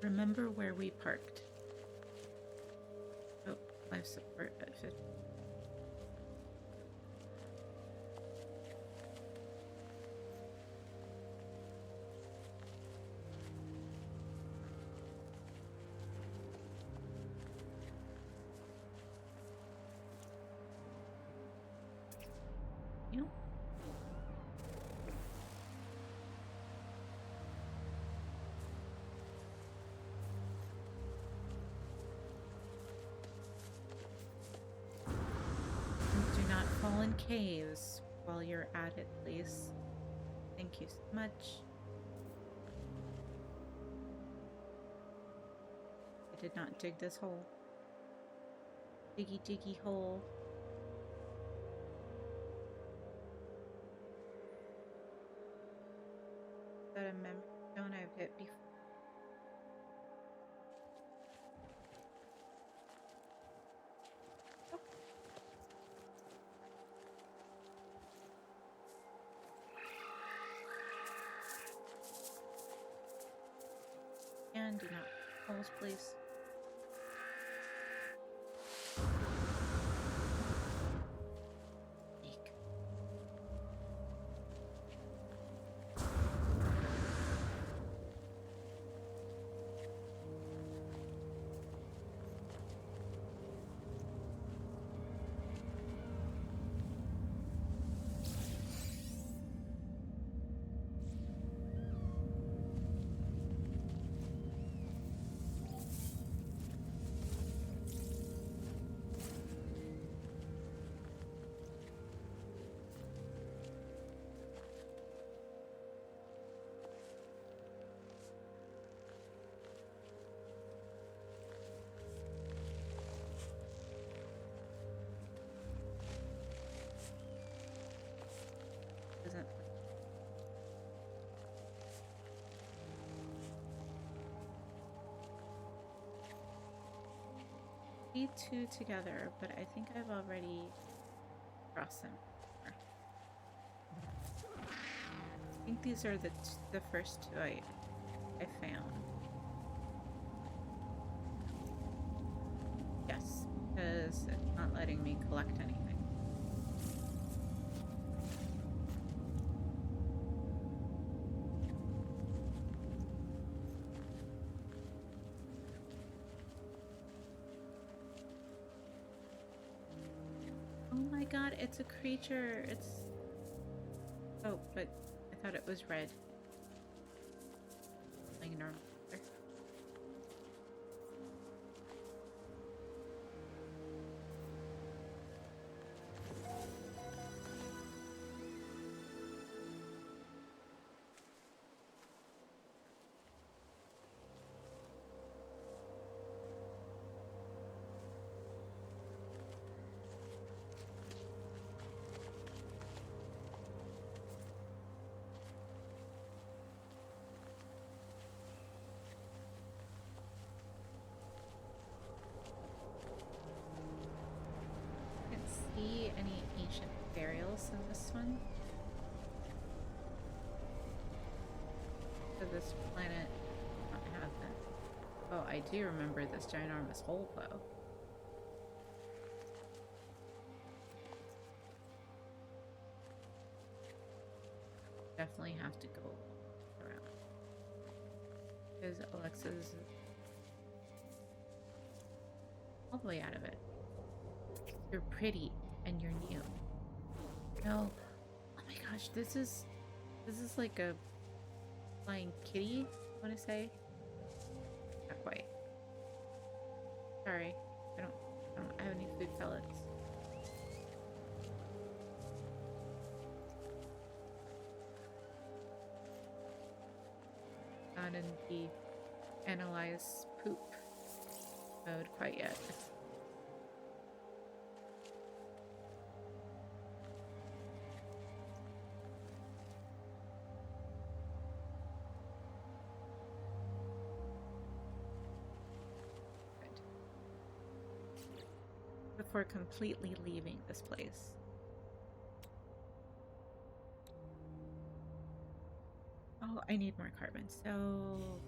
Remember where we parked. Oh, life support at 50. You? Do not fall in caves while you're at it, please. Thank you so much. I did not dig this hole. Diggy diggy hole. Is that a memory stone I've hit before? And do not holes, please. Eek. Doesn't. These two together, but I think I've already crossed them. I think these are the first two I found. Yes, because it's not letting me collect anything. Oh my god, it's a creature. It's... Oh, but I thought it was red. Like normal. See any ancient burials in this one? So this planet does not have them. Oh, I do remember this ginormous hole though. Definitely have to go around. Because Alexa's all the way out of it. You're pretty and you're new. No. Oh my gosh, this is like a flying kitty, I want to say. Not quite. Sorry. I don't have any food pellets. not in the analyze poop mode quite yet. Good. Before completely leaving this place. Oh, I need more carbon, so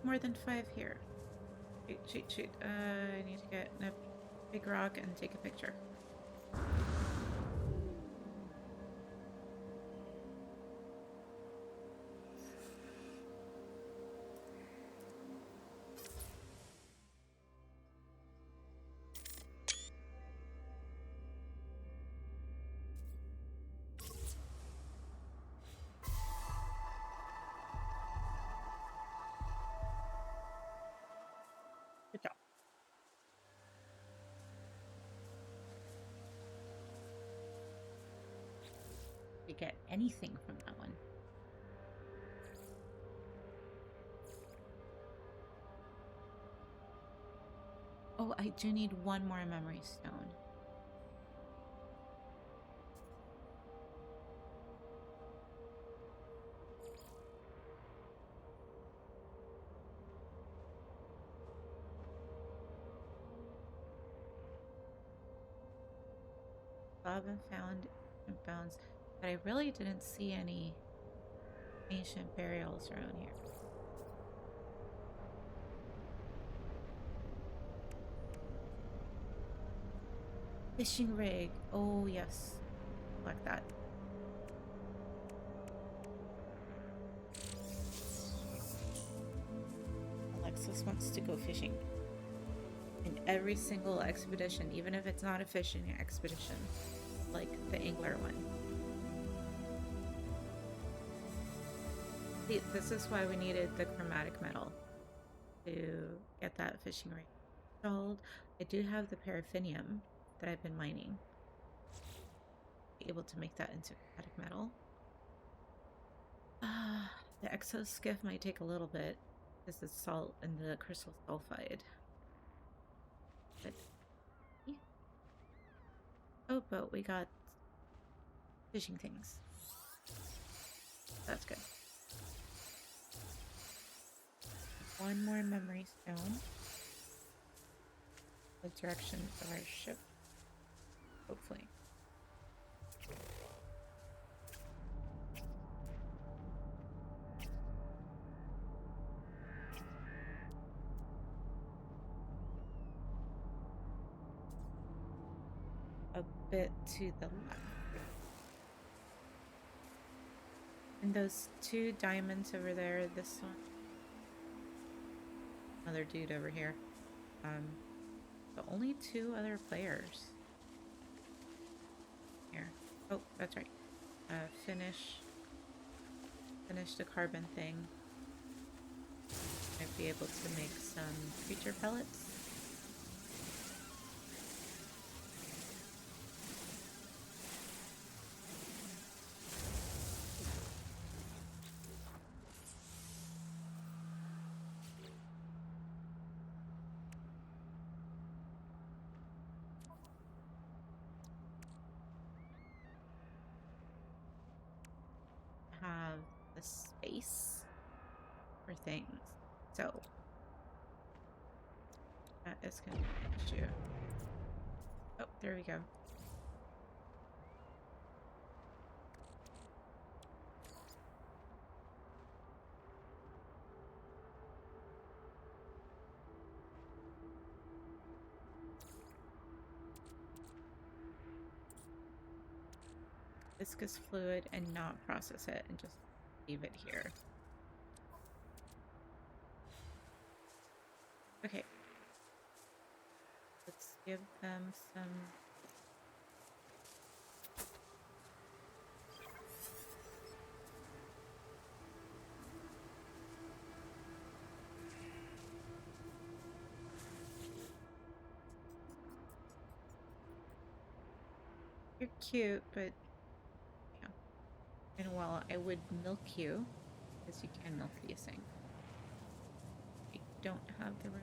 more than 5 here. Shoot. I need to get a big rock and take a picture. Good job. You get anything from that one. Oh, I do need one more memory stone. Bob and found ancient bones, but I really didn't see any ancient burials around here. Fishing rig. Oh, yes. Like that. Alexis wants to go fishing. In every single expedition, even if it's not a fishing expedition, like the angler one. See, this is why we needed the chromatic metal to get that fishing rig installed. I do have the paraffinium that I've been mining. Be able to make that into chromatic metal. The exoskiff might take a little bit because it's salt and the crystal sulfide. But oh, but we got fishing things. That's good. one more memory stone. The direction of our ship. Hopefully. A bit to the left. And those two diamonds over there, this one. Another dude over here. But only two other players. Here. Oh, that's right. Finish the carbon thing. Might be able to make some creature pellets. Have the space for things. So that is going to be an issue. Oh, there we go. Viscous fluid and not process it and just leave it here. Okay. Let's give them some... You're cute, but... yeah. And while I would milk you, because you can milk these things, I don't have the room.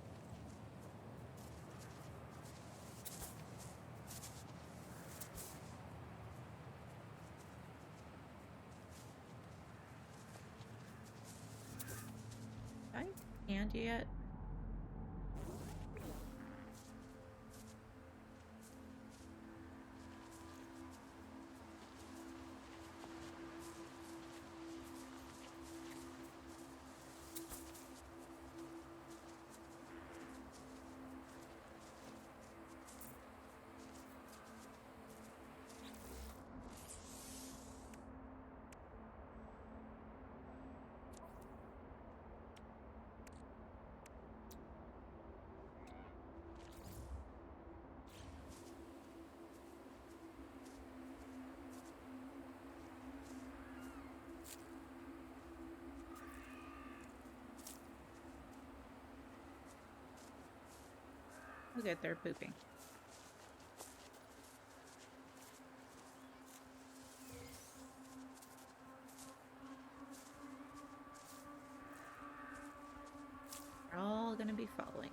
Did I hand you yet? Oh good, they're pooping. We're all gonna be following.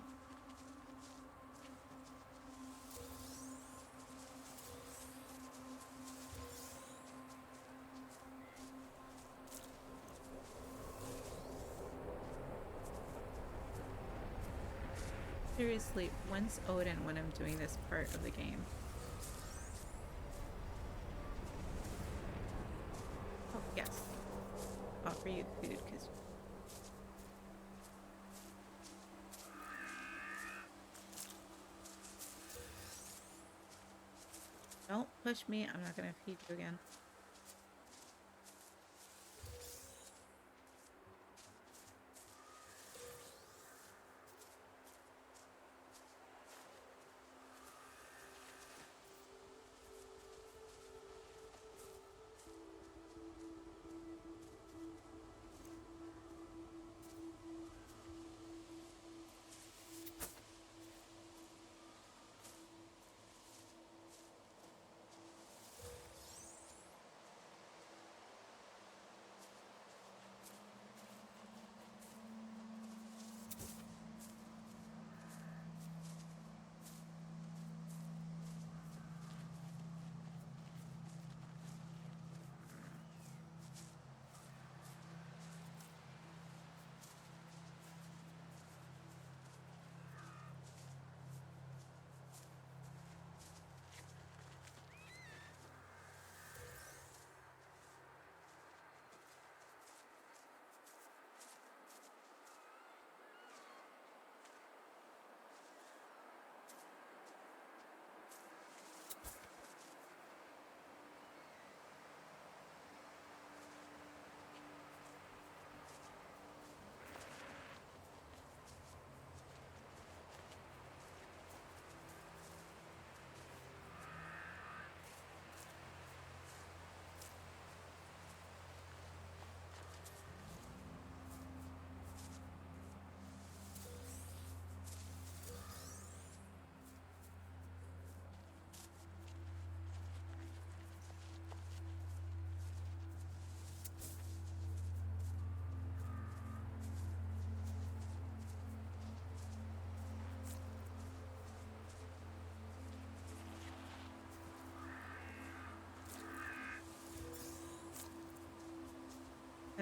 Seriously, when's Odin when I'm doing this part of the game? Oh, yes. Offer you food, because... Don't push me, I'm not gonna feed you again.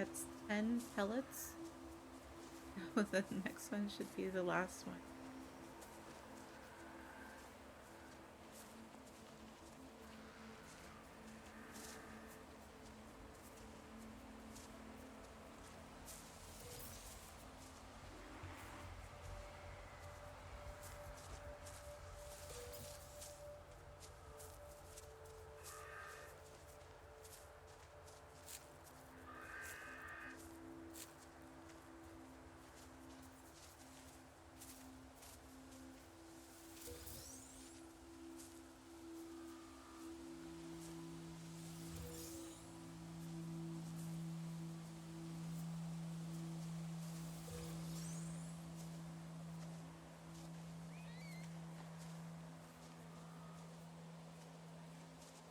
That's 10 pellets. Oh, the next one should be the last one.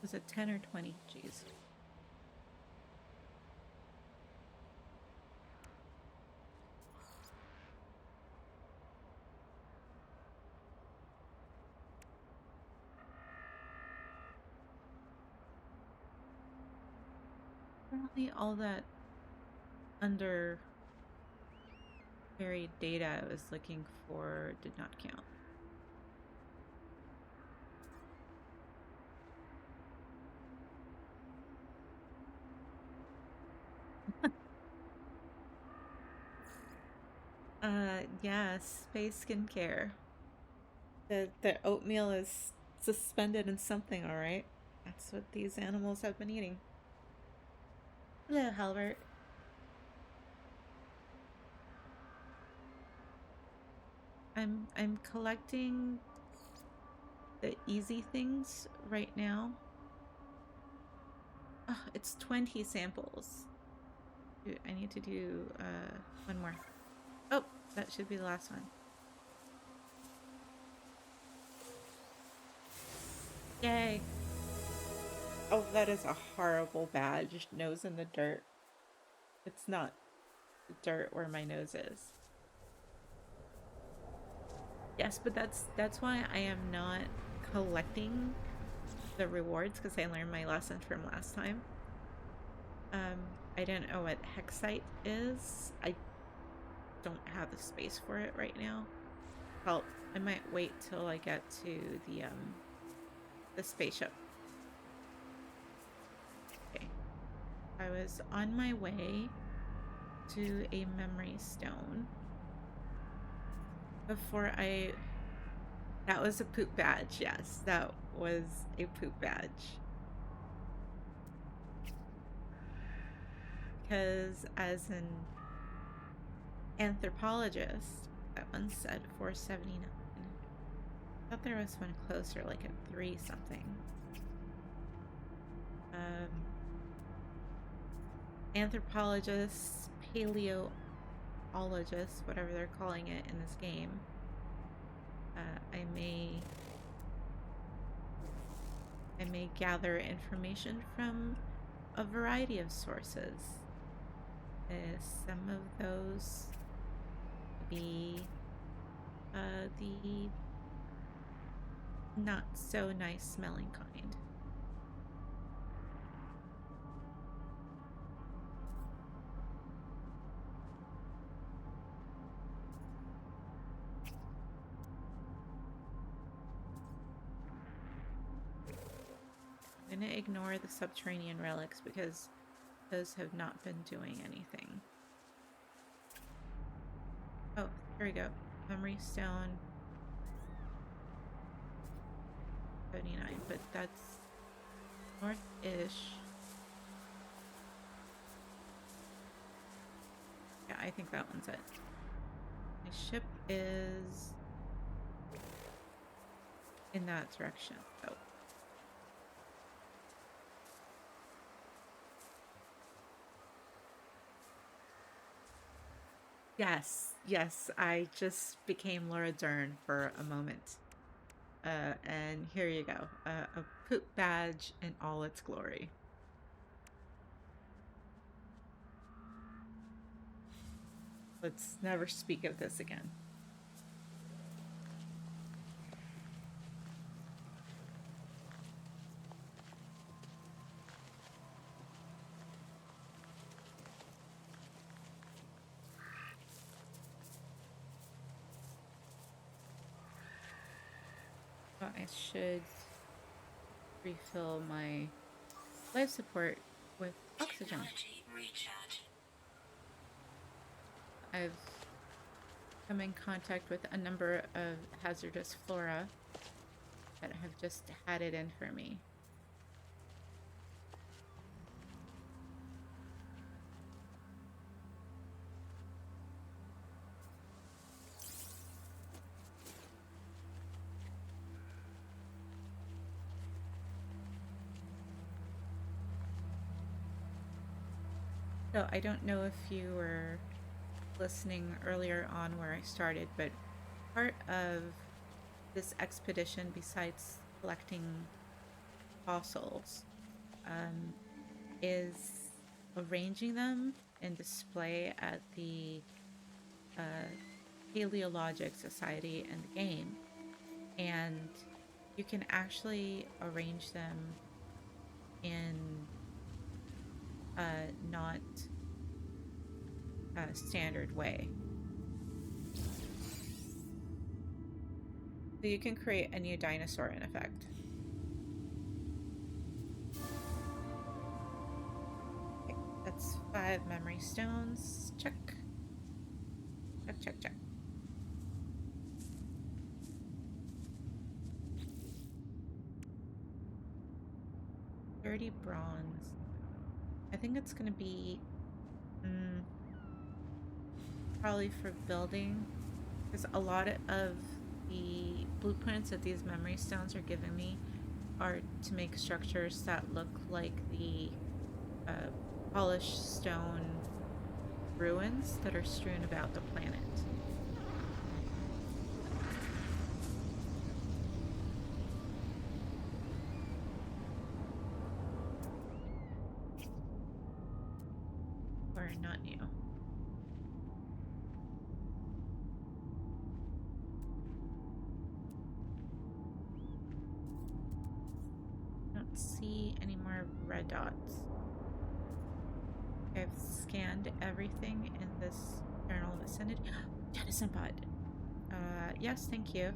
Was it 10 or 20? Jeez. Apparently all that under buried data I was looking for did not count. Yeah, space skincare. The oatmeal is suspended in something, all right? That's what these animals have been eating. Hello, Halbert. I'm collecting the easy things right now. Oh, it's 20 samples. Dude, I need to do one more. Oh, that should be the last one. Yay. Oh, that is a horrible badge. Nose in the dirt. It's not the dirt where my nose is. Yes, but that's why I am not collecting the rewards, because I learned my lesson from last time. I don't know what hexite is. I don't have the space for it right now. Well, I might wait till I get to the spaceship. Okay. I was on my way to a memory stone before I... That was a poop badge, yes. That was a poop badge. Because as an anthropologist, that one said 479. I thought there was one closer, like at 3 something. Anthropologists, paleontologists, whatever they're calling it in this game. I may gather information from a variety of sources. Some of those be the not so nice smelling kind. I'm gonna ignore the subterranean relics because those have not been doing anything. Oh, here we go. Memory stone. 79, but that's north-ish. Yeah, I think that one's it. My ship is in that direction. Oh. Yes, I just became Laura Dern for a moment. And here you go. A poop badge in all its glory. Let's never speak of this again. I should refill my life support with oxygen. Technology recharge. I've come in contact with a number of hazardous flora that have just had it in for me. So I don't know if you were listening earlier on where I started, but part of this expedition, besides collecting fossils, is arranging them in display at the uh, Paleontologic Society in the game. And you can actually arrange them in not a standard way. So you can create a new dinosaur in effect. Okay, that's 5 memory stones. Check. Check, check, check. $30 bronze. I think it's gonna be probably for building, because a lot of the blueprints that these memory stones are giving me are to make structures that look like the polished stone ruins that are strewn about the planet. Or not new. Don't see any more red dots. I've scanned everything in this general vicinity. Jettison pod. Yes, thank you.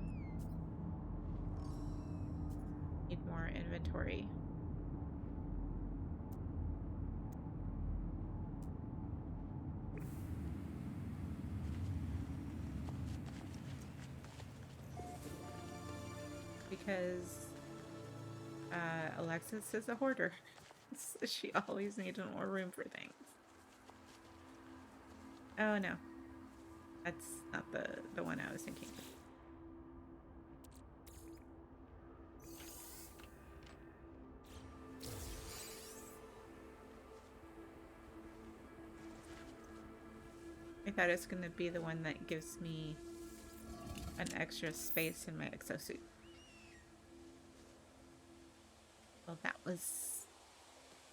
Need more inventory. Because Alexis is a hoarder. So she always needed more room for things. Oh no. That's not the one I was thinking of. I thought it was going to be the one that gives me an extra space in my exosuit. Well, that was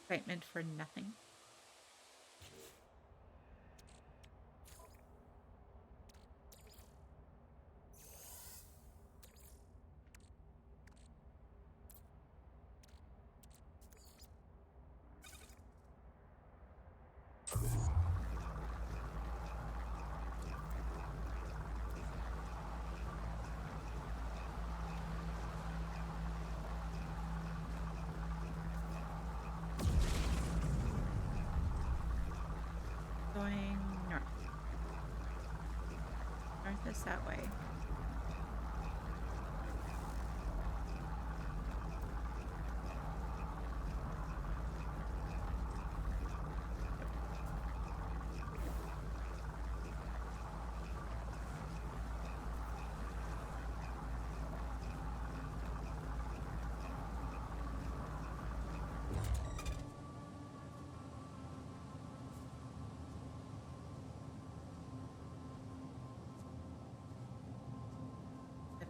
excitement for nothing. Going north. North is that way.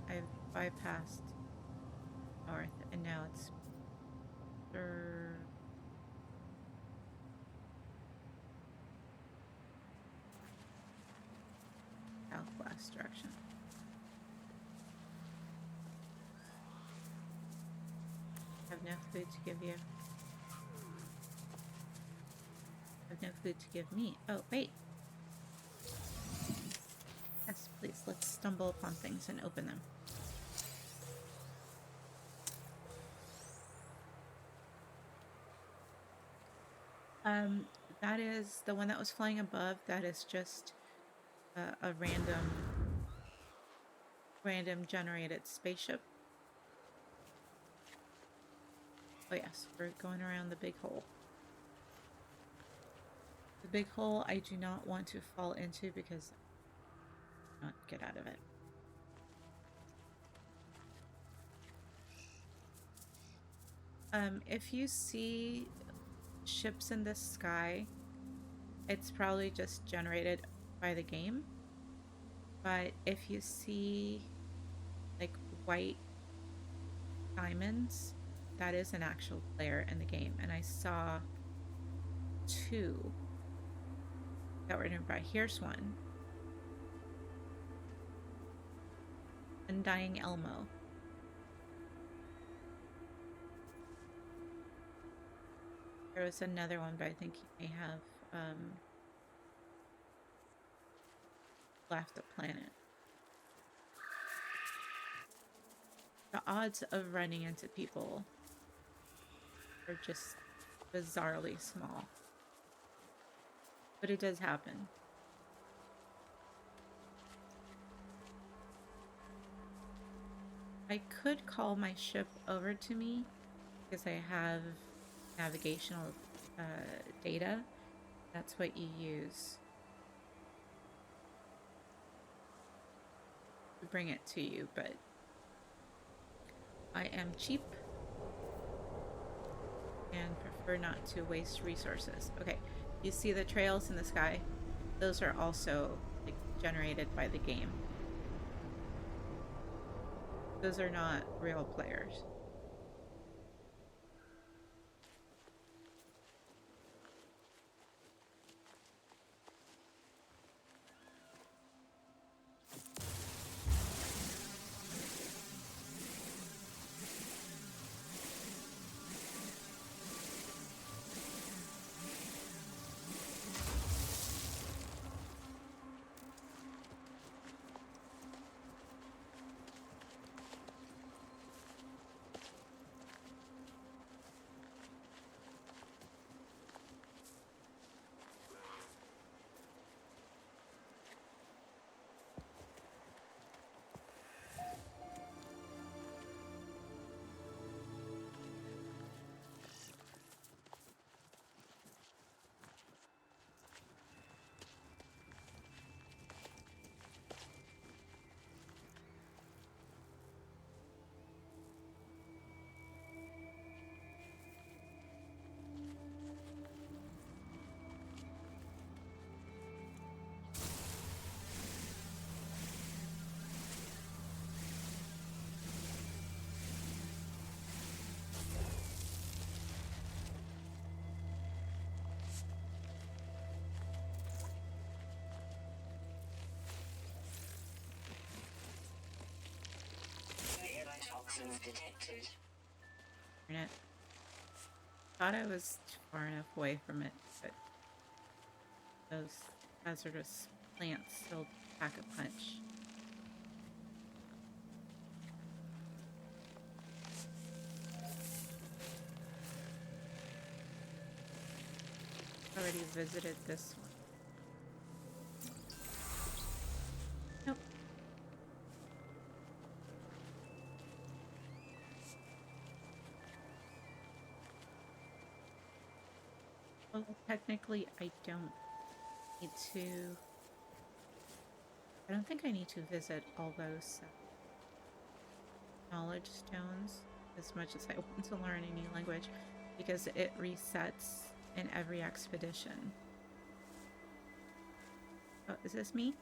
I've bypassed north, and now it's southwest direction. I have no food to give you. I have no food to give me. Oh, wait. Yes, please, let's stumble upon things and open them. Um, that is the one that was flying above. That is just a random generated spaceship. Oh yes, we're going around the big hole. The big hole I do not want to fall into because I cannot get out of it. If you see ships in the sky, it's probably just generated by the game. But if you see like white diamonds, that is an actual player in the game. And I saw two that were nearby. Here's one. Undying Elmo. There was another one, but I think he may have left the planet. The odds of running into people are just bizarrely small. But it does happen. I could call my ship over to me because I have navigational data. That's what you use to bring it to you, but I am cheap and prefer not to waste resources. Okay, you see the trails in the sky? Those are also like generated by the game. Those are not real players. Toxins detected. Internet. Thought I was far enough away from it, but those hazardous plants still pack a punch. Already visited this one. Nope. Well, technically, I don't need to. I don't think I need to visit all those knowledge stones as much as I want to learn a new language because it resets in every expedition. Oh, is this me?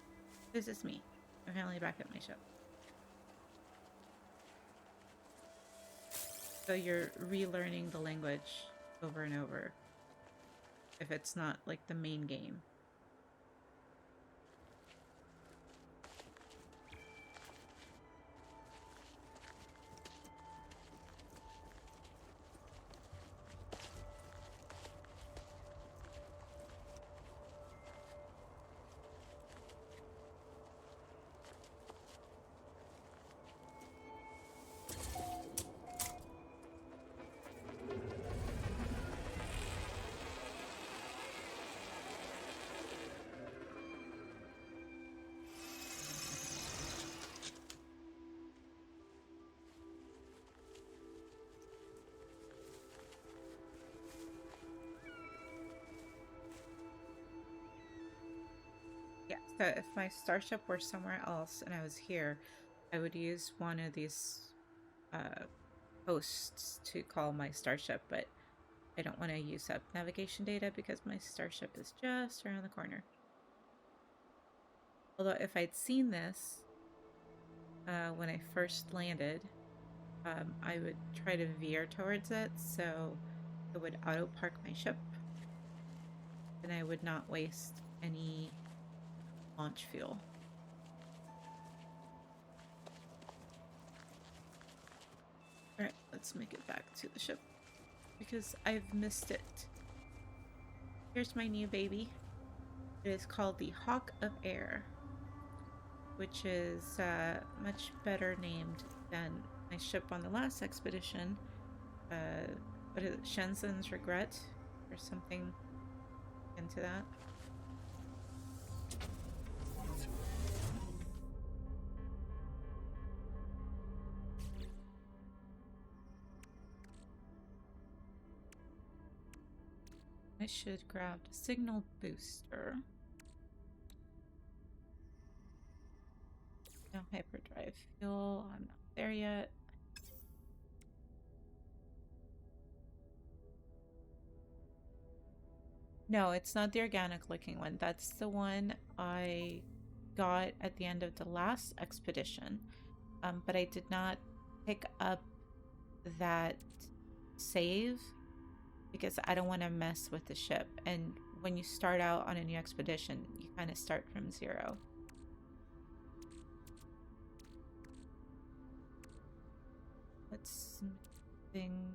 This is me. I'm finally back at my ship. So you're relearning the language over and over if it's not like the main game. So if my starship were somewhere else and I was here, I would use one of these uh, hosts to call my starship, but I don't want to use up navigation data because my starship is just around the corner. Although if I'd seen this when I first landed, I would try to veer towards it so it would auto park my ship and I would not waste any launch fuel. Alright, let's make it back to the ship because I've missed it. Here's my new baby. It is called the Hawk of Air, which is much better named than my ship on the last expedition. What is it? Shensen's Regret or something into that. I should grab a signal booster. No hyperdrive fuel. I'm not there yet. No, it's not the organic looking one. That's the one I got at the end of the last expedition. But I did not pick up that save because I don't want to mess with the ship. And when you start out on a new expedition, you kind of start from zero. That's something.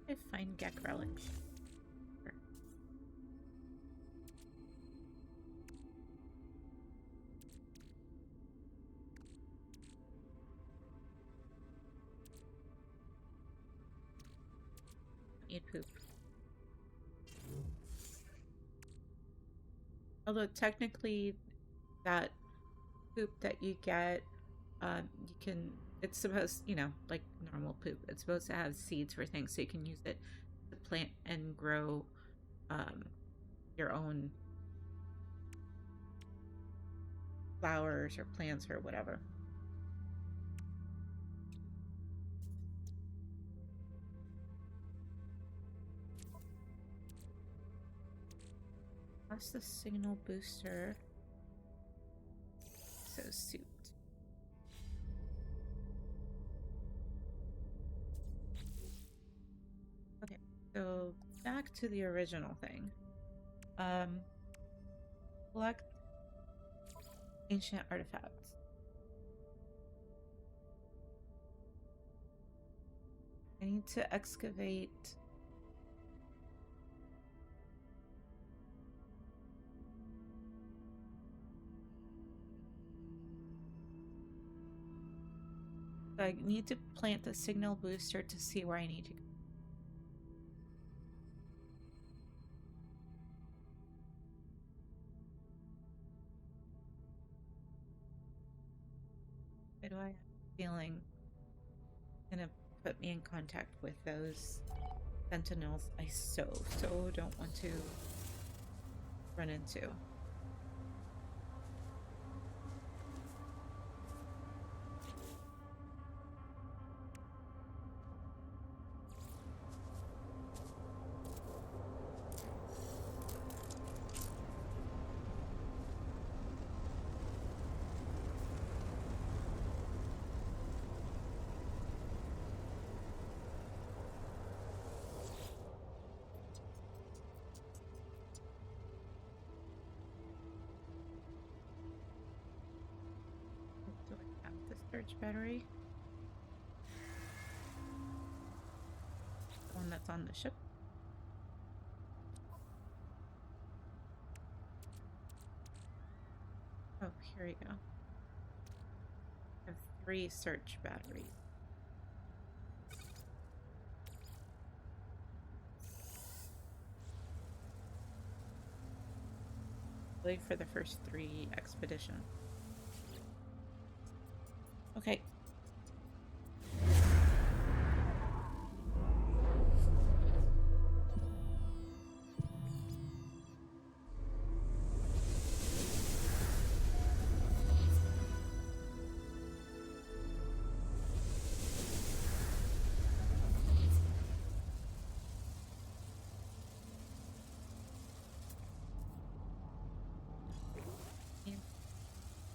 I find Gek relics. Sure. Eat poop. Although technically, that poop that you get, you can. It's supposed, like normal poop. It's supposed to have seeds for things, so you can use it to plant and grow your own flowers or plants or whatever. That's the signal booster. So suit. Okay, so back to the original thing. Collect ancient artifacts. I need to excavate. I need to plant the signal booster to see where I need to go. Why do I have a feeling it's gonna put me in contact with those sentinels I so don't want to run into? Do I have the storage battery? The one that's on the ship? Oh, here we go. I have 3 search batteries. Like for the first 3 expedition. Okay.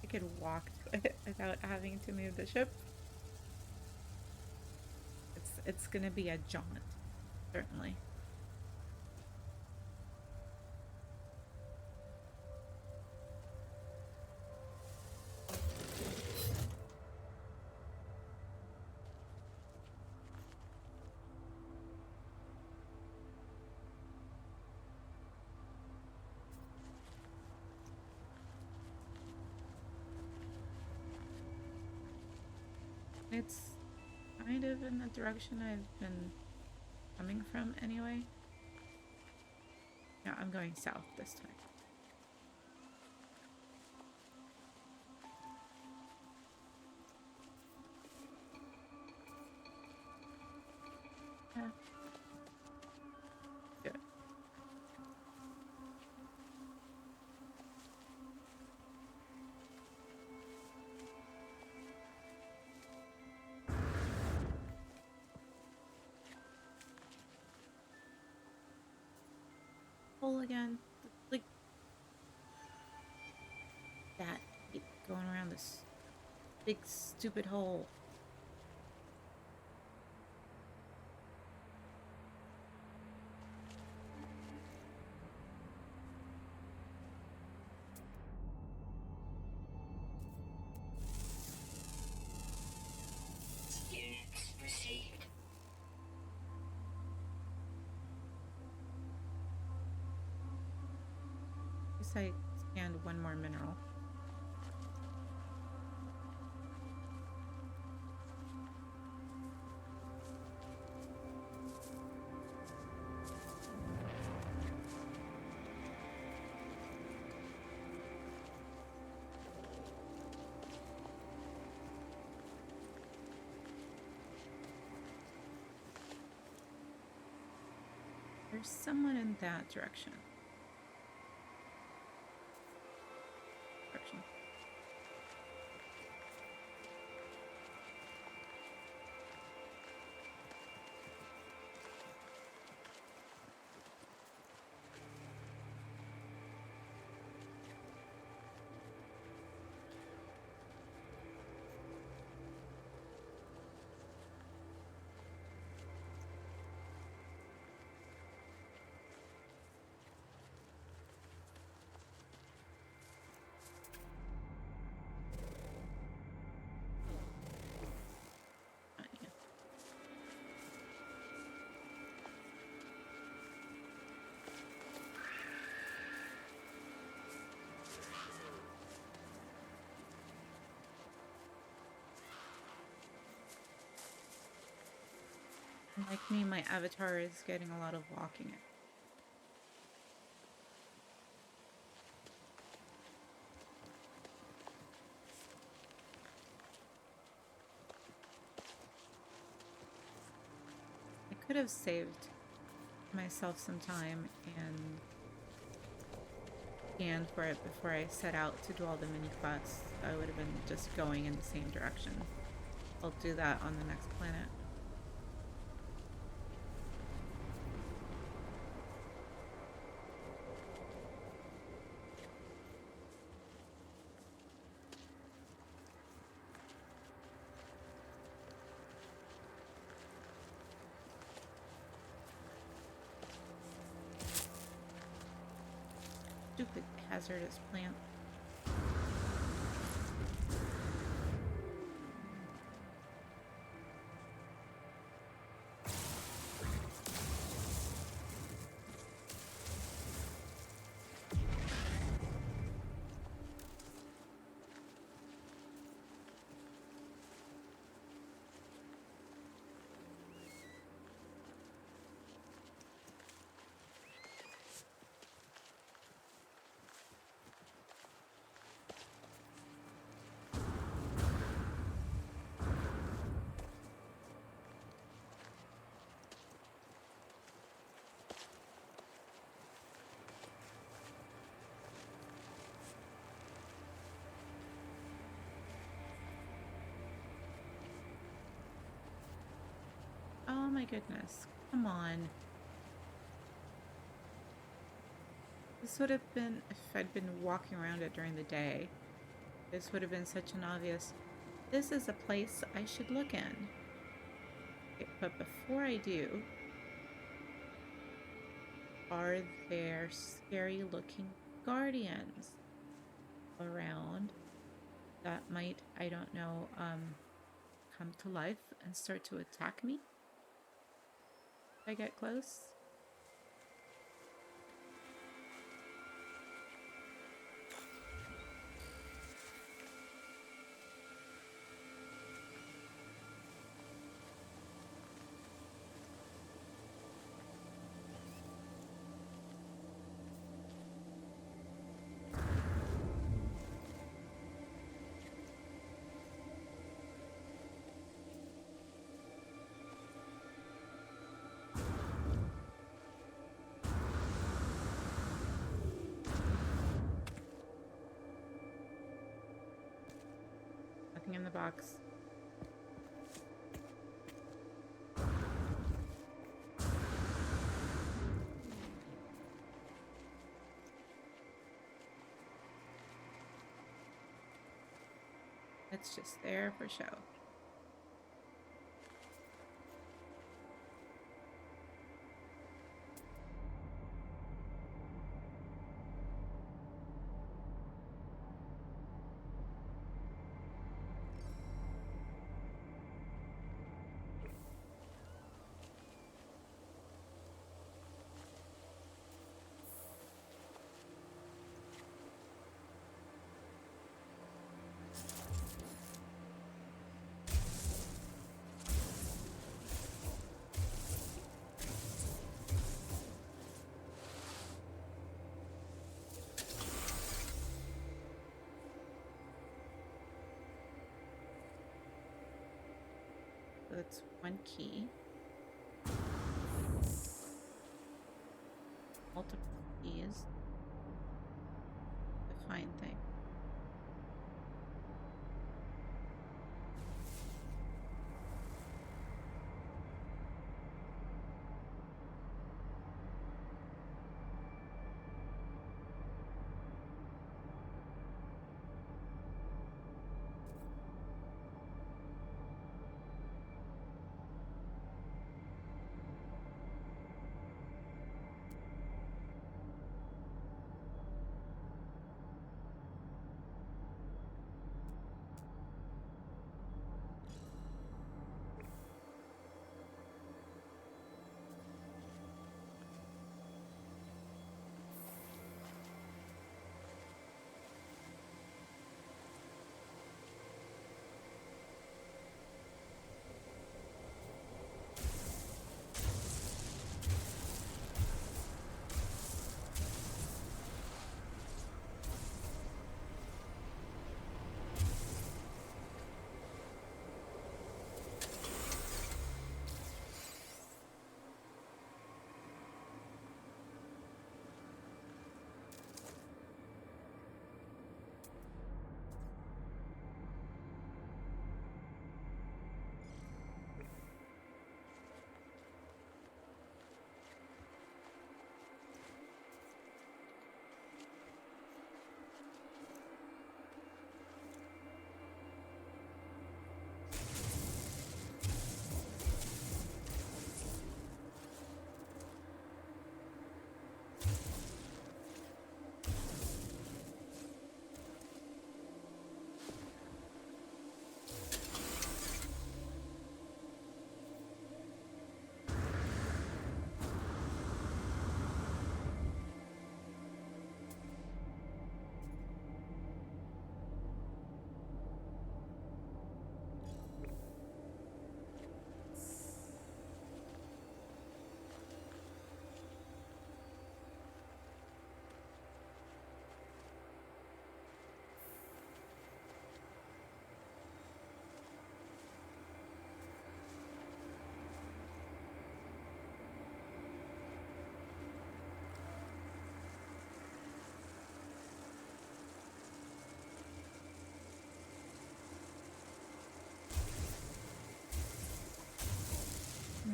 I could walk to it without having to move the ship. It's gonna be a jaunt, certainly. It's kind of in the direction I've been coming from anyway. Yeah, I'm going south this time. Yeah. Good. Hole again. Like that. Keep going around this big stupid hole. Units received. At least I scanned one more mineral. There's someone in that direction. Yeah. Like me, my avatar is getting a lot of walking. I could have saved myself some time and scanned for it before I set out to do all the mini quests. I would have been just going in the same direction. I'll do that on the next planet. Stupid hazardous plant. my goodness. Come on. This would have been, if I'd been walking around it during the day, this would have been such an obvious, this is a place I should look in. Okay, but before I do, are there scary looking guardians around that might, I don't know, come to life and start to attack me if I get close? Nothing in the box. It's just there for show. So that's one key. Multiple keys to find things.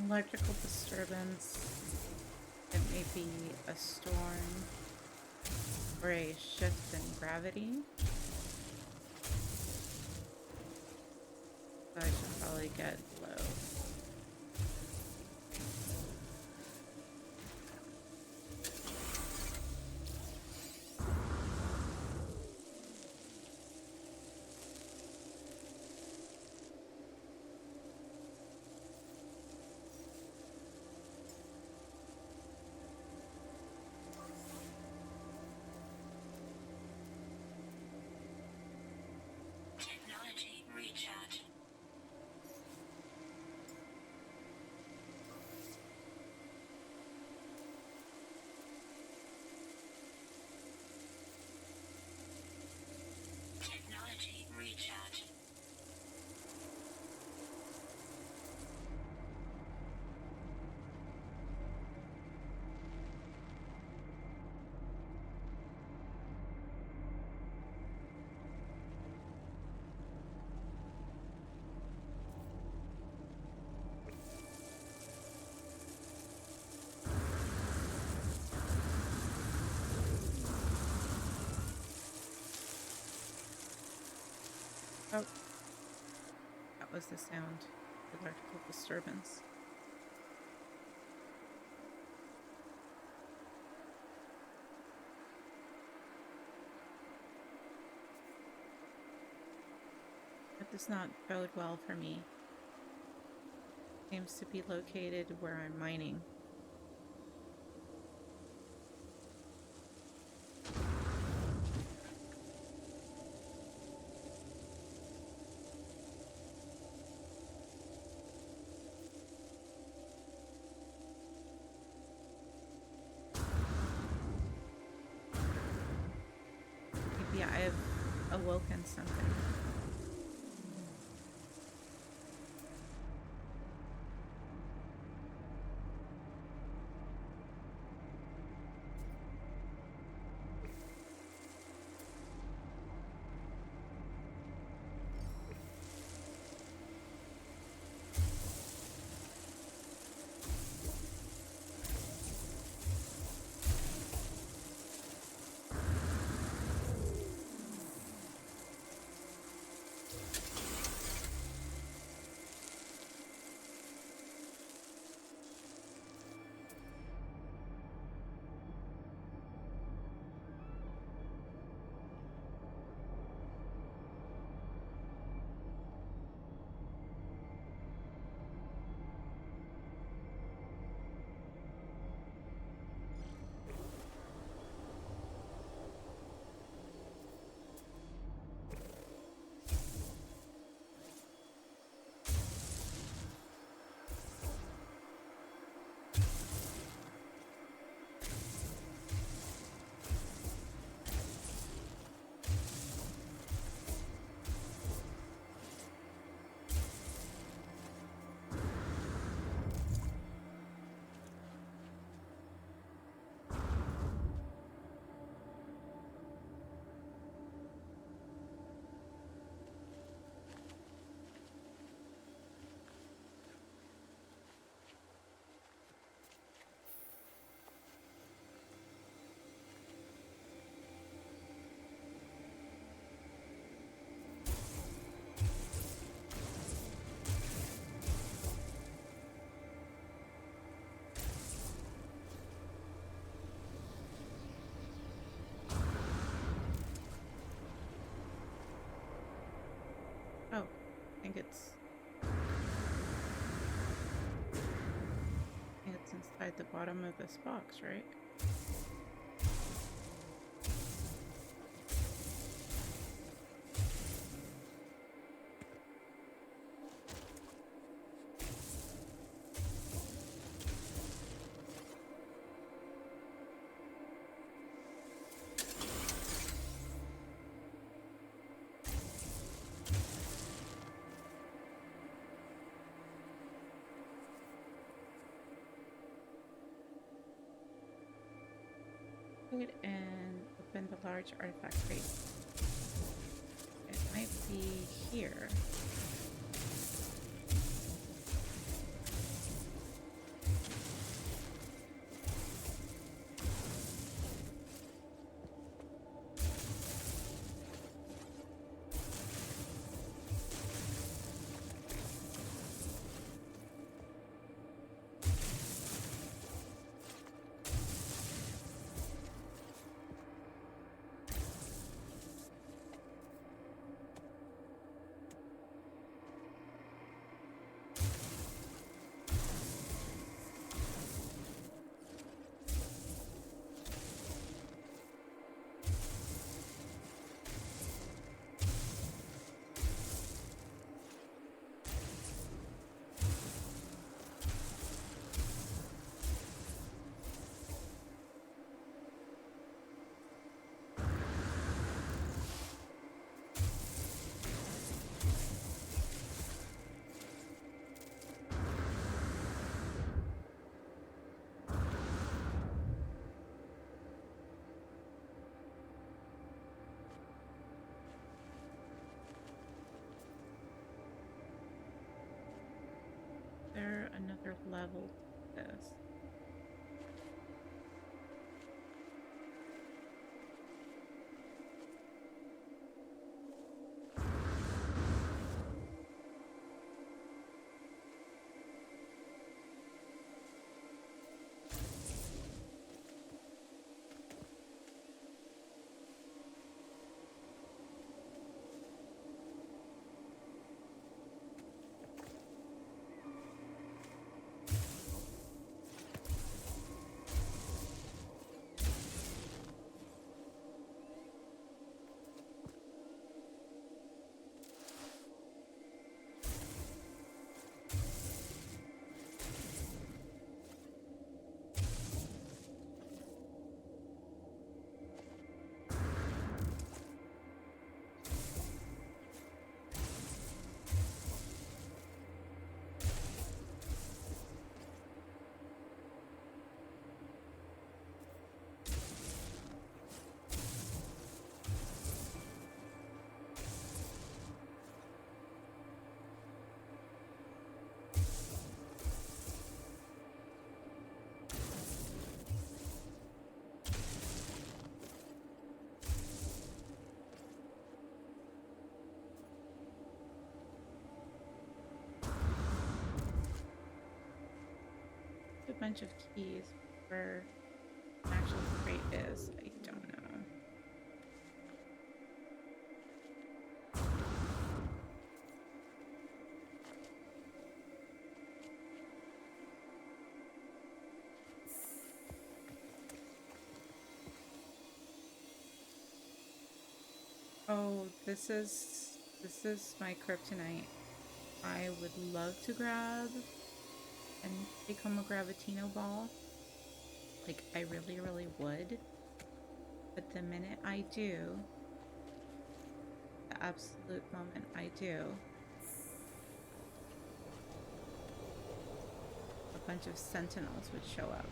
Electrical disturbance. It may be a storm or a shift in gravity. So I should probably get low. Technology recharge. Technology recharge. Oh, that was the sound. Electrical disturbance. That does not bode well for me. Seems to be located where I'm mining. Maybe I have awoken something. Oh, I think it's inside the bottom of this box, right? And open the large artifact crate. It might be here. level this. A bunch of keys for an actual crate is. I don't know. Oh, this is my kryptonite. I would love to grab and become a Gravitino ball. Like, I really, really would. But the minute I do, the absolute moment I do, a bunch of sentinels would show up.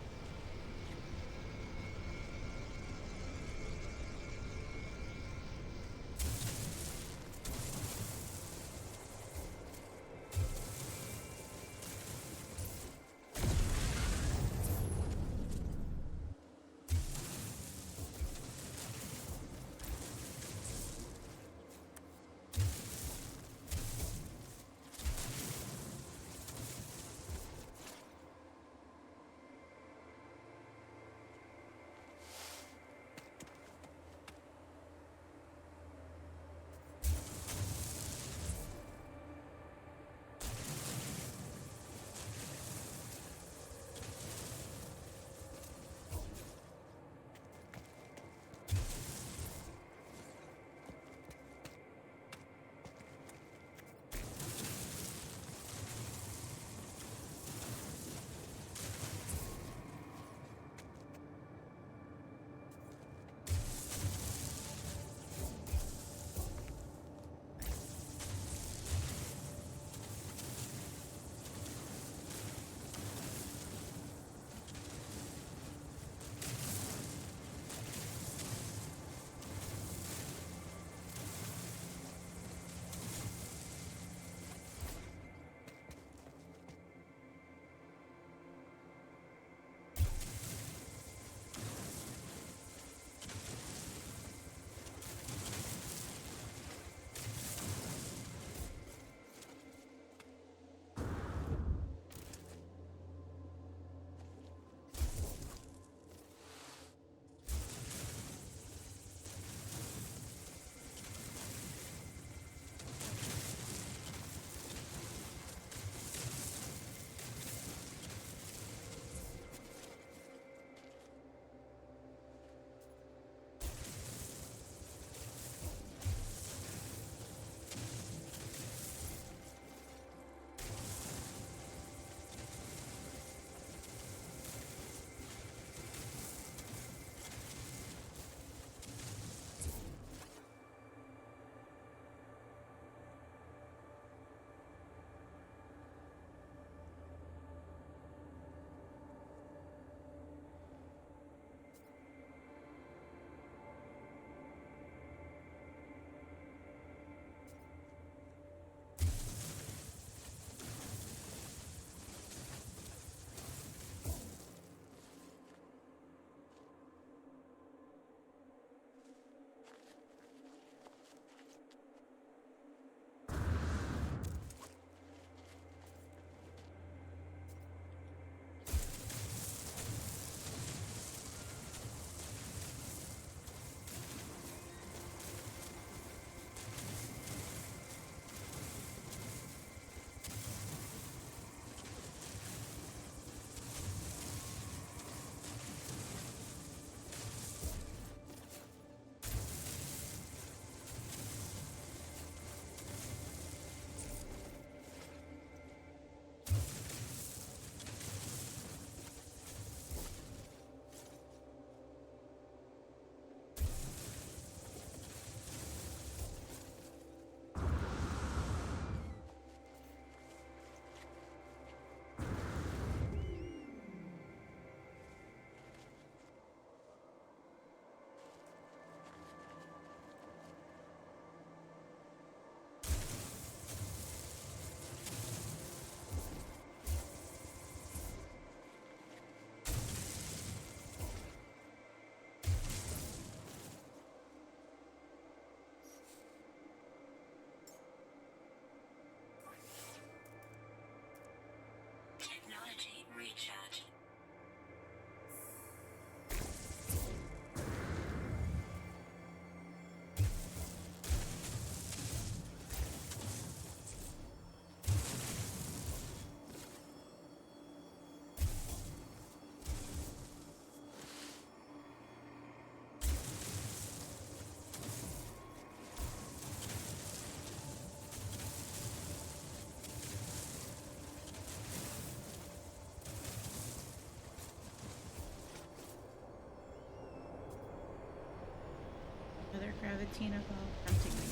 Gravtina ball tempting me.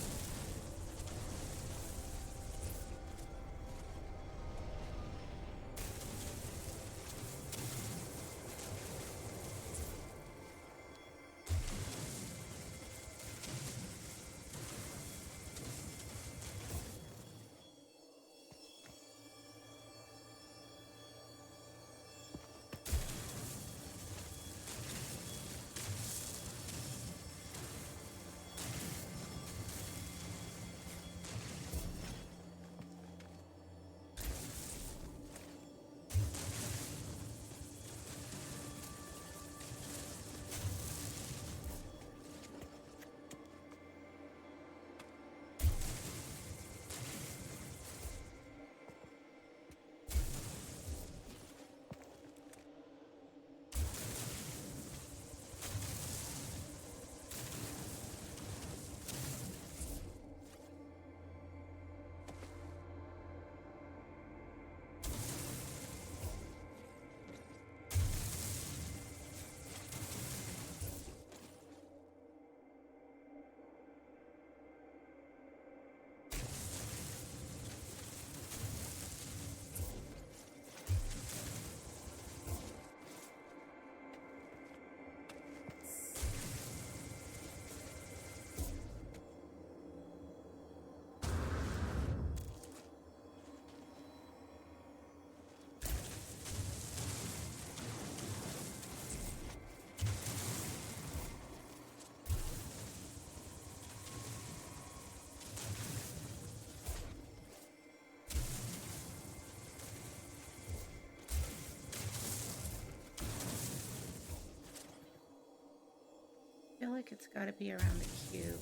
I feel like it's got to be around the cube,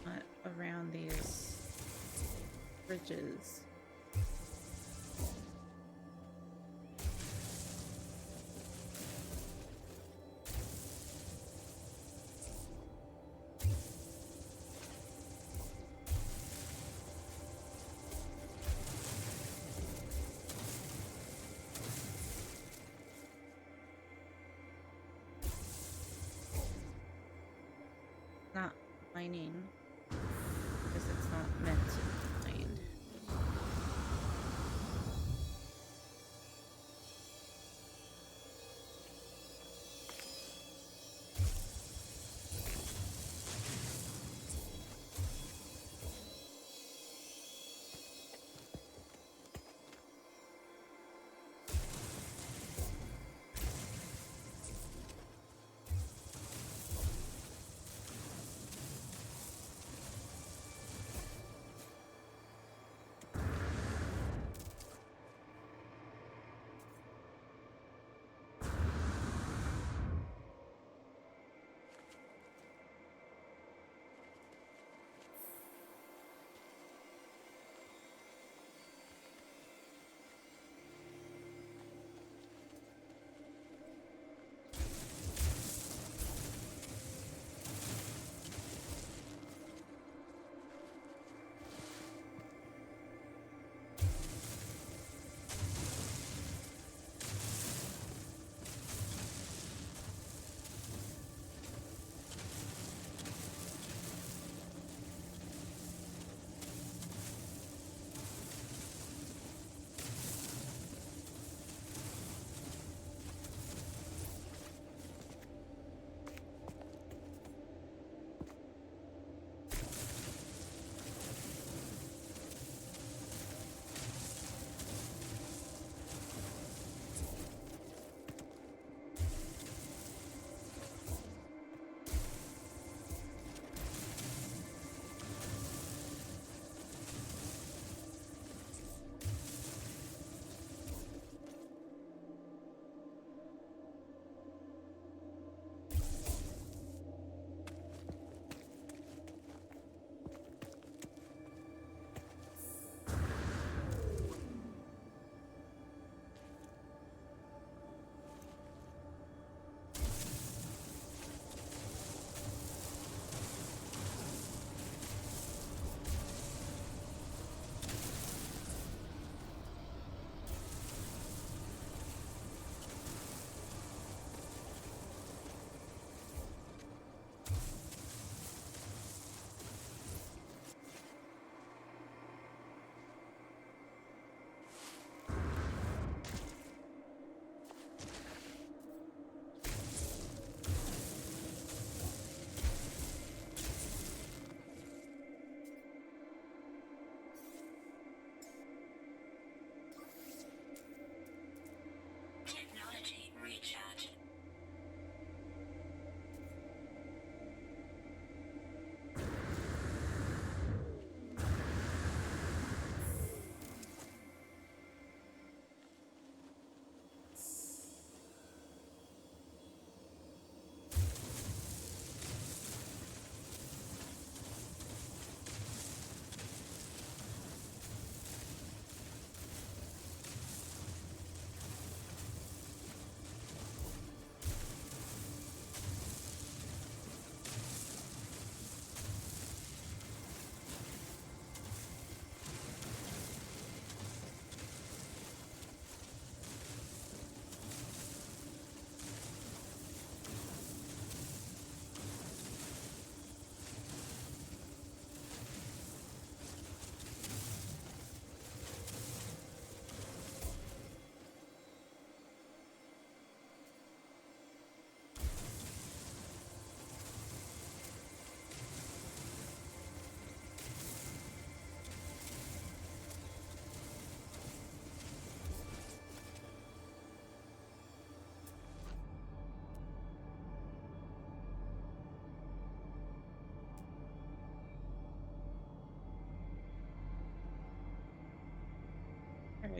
not around these bridges. Not mining because it's not meant to be mined.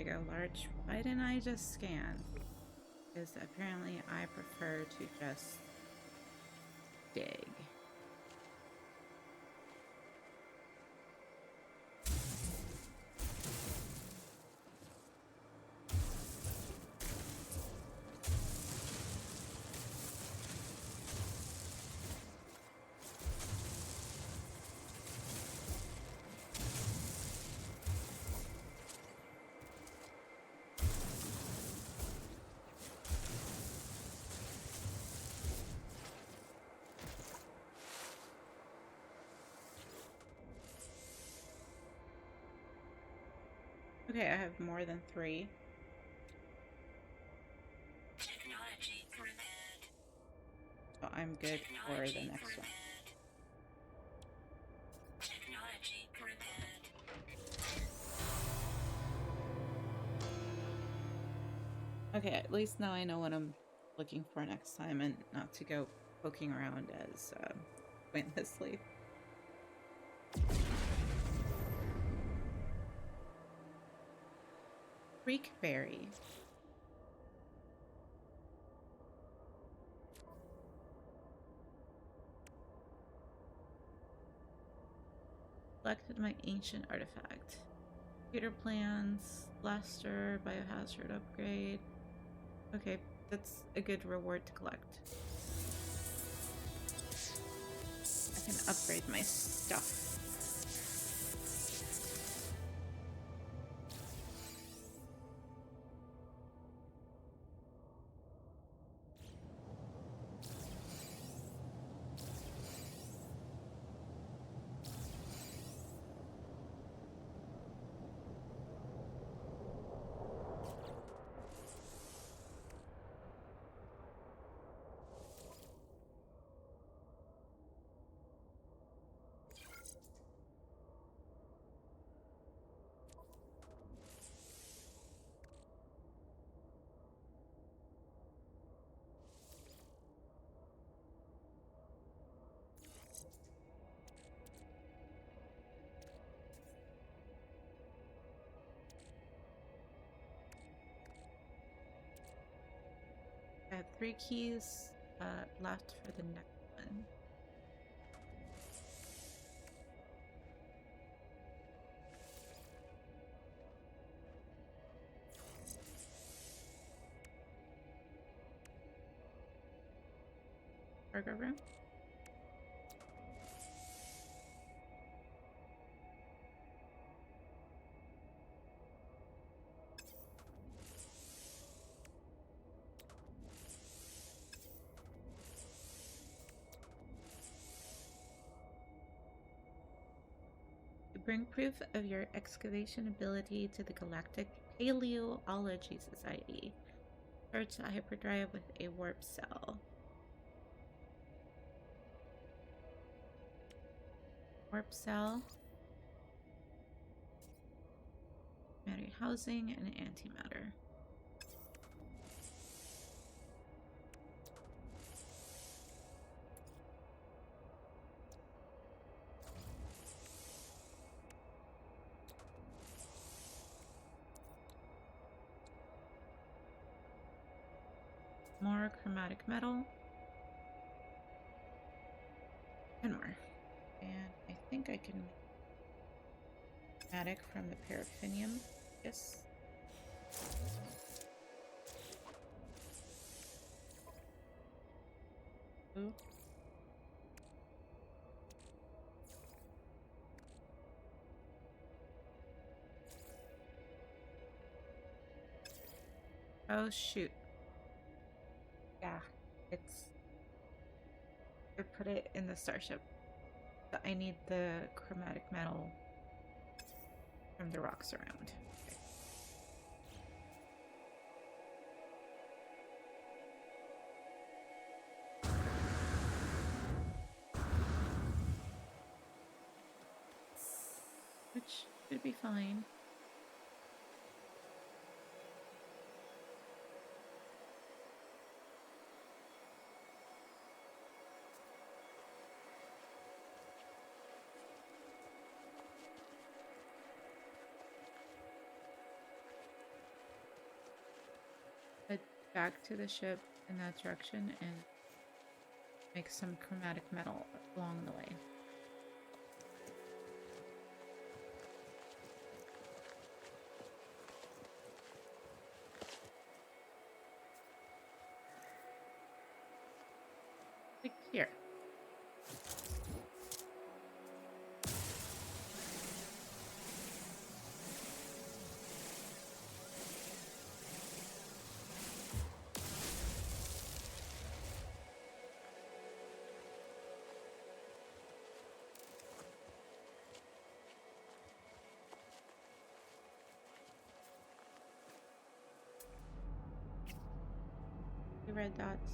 you go, large. Why didn't I just scan? Because apparently I prefer to just dig. Okay, I have more than 3. Technology prepared. So I'm good for the next one. Technology prepared. Okay, at least now I know what I'm looking for next time and not to go poking around as pointlessly. Creekberry. Collected my ancient artifact. Computer plans, blaster, biohazard upgrade. Okay, that's a good reward to collect. I can upgrade my stuff. I have 3 keys left for the next one. Cargo room. To bring proof of your excavation ability to the Galactic Paleontology Society. Search the hyperdrive with a warp cell. Warp cell. Matter housing and antimatter. More chromatic metal. And more. And I think I can make chromatic from the paraffinium. Yes. Ooh. Oh shoot. Yeah, it's I put it in the starship. But I need the chromatic metal from the rocks around. Okay. Which should be fine. back to the ship in that direction and make some chromatic metal along the way. Like here. Red dots.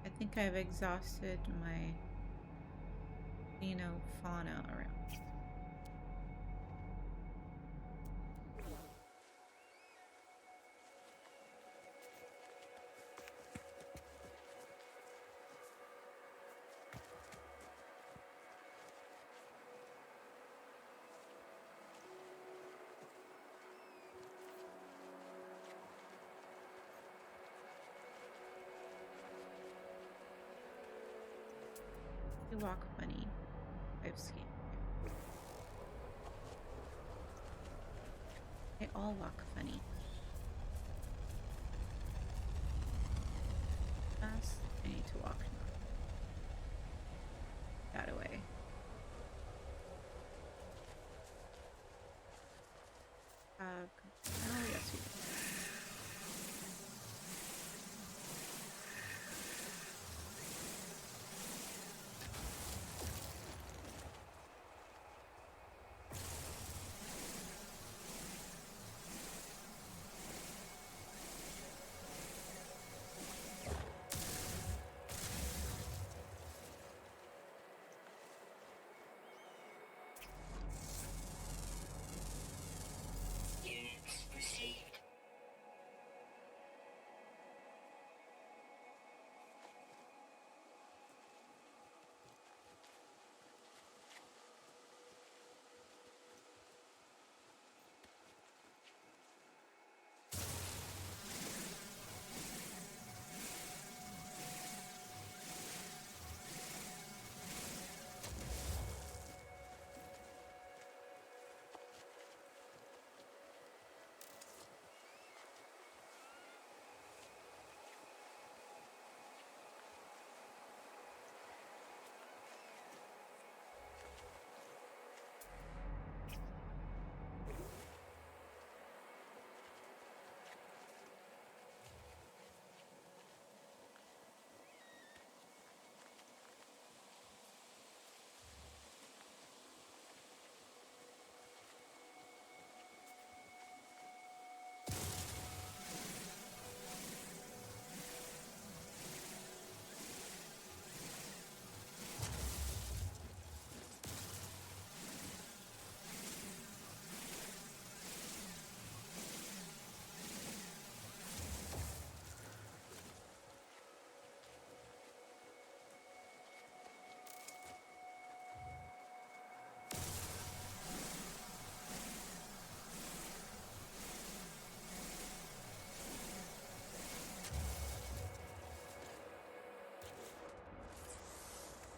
I think I've exhausted my fauna around. They walk funny. I've seen. They all walk funny. Fast. I need to walk that away. Oh yes, we do. Units received.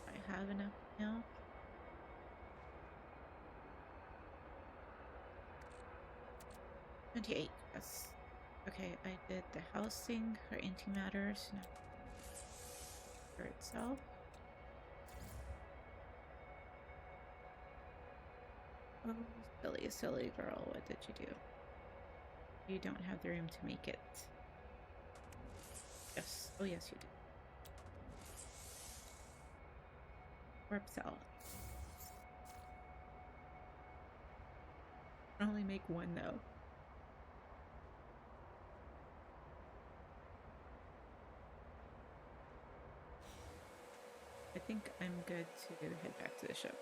I have enough now. $28. Yes. Okay, I did the housing for antimatters. Now for itself. Oh, silly, silly girl, what did you do? You don't have the room to make it. Yes. Oh, yes, you do. Warp cell. I only make one, though. I think I'm good to head back to the ship.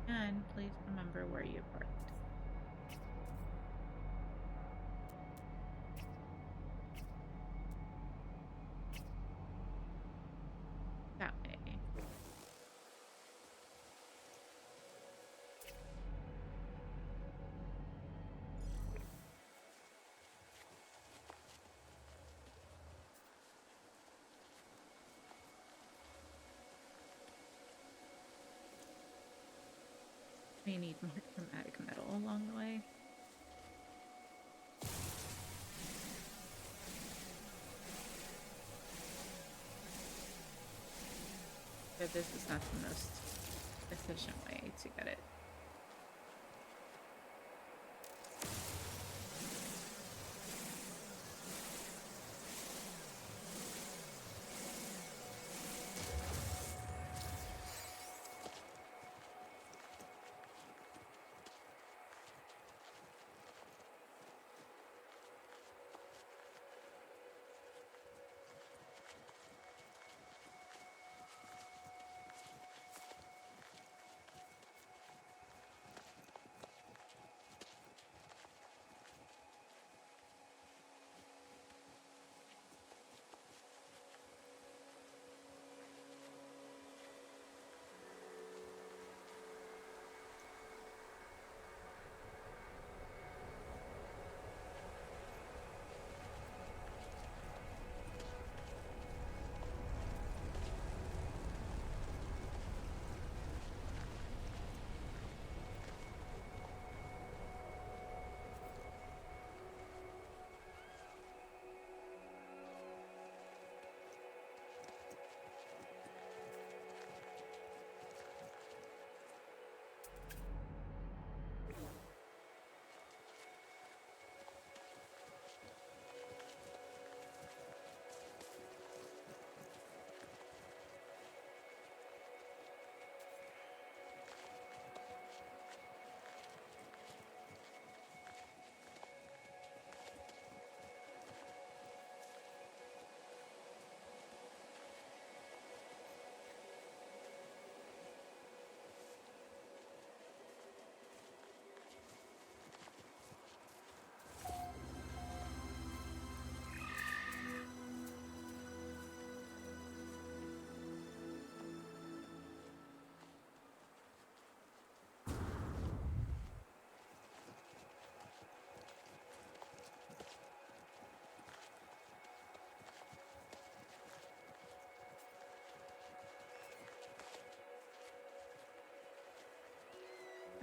And please remember where you parked. That way. more chromatic metal along the way. But this is not the most efficient way to get it.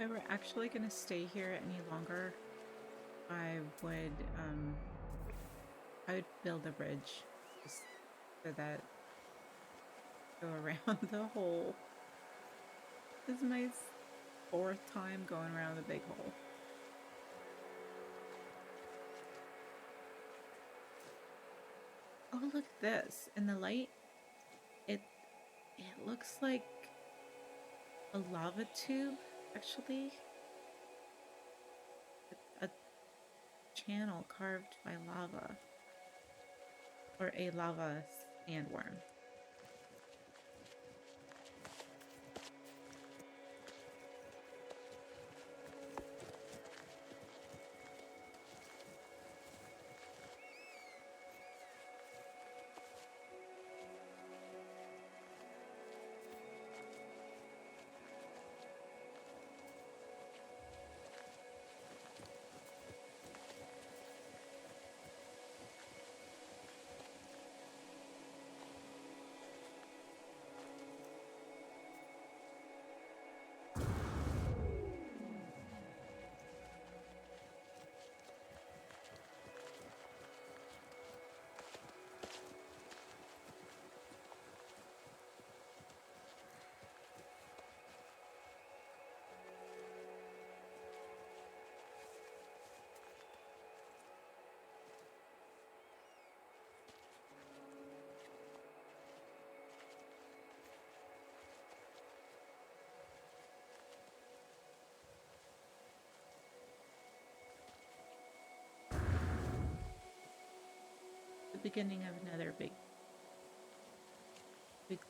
If I were actually going to stay here any longer, I would build a bridge just so that go around the hole. This is my 4th time going around the big hole. Oh, look at this. In the light, it looks like a lava tube, actually. A channel carved by lava. Or a lava sandworm. The beginning of another big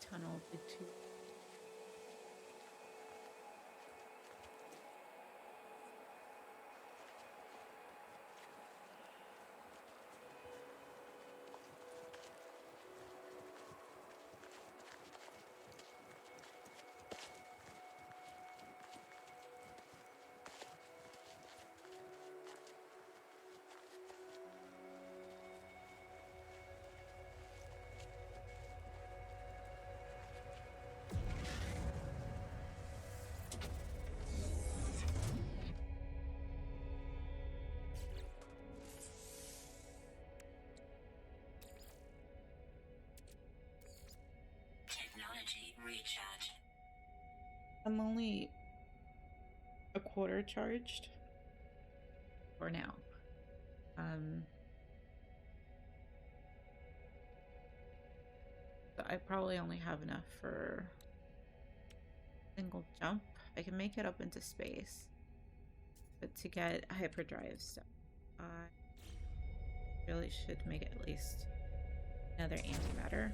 tunnel, big tube. I'm only a quarter charged for now. So I probably only have enough for a single jump. I can make it up into space, but to get hyperdrive stuff, I really should make it at least another antimatter.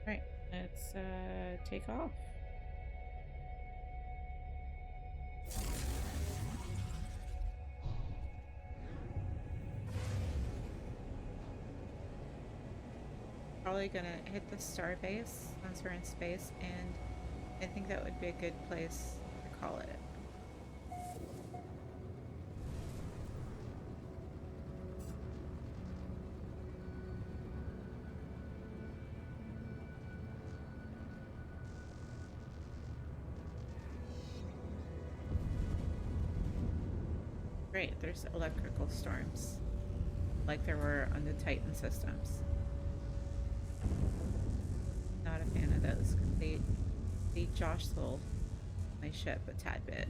Right, let's take off. Probably gonna hit the star base once we're in space, and I think that would be a good place to call it. Great, there's electrical storms, like there were on the Titan systems. Not a fan of those. They jostle my ship a tad bit.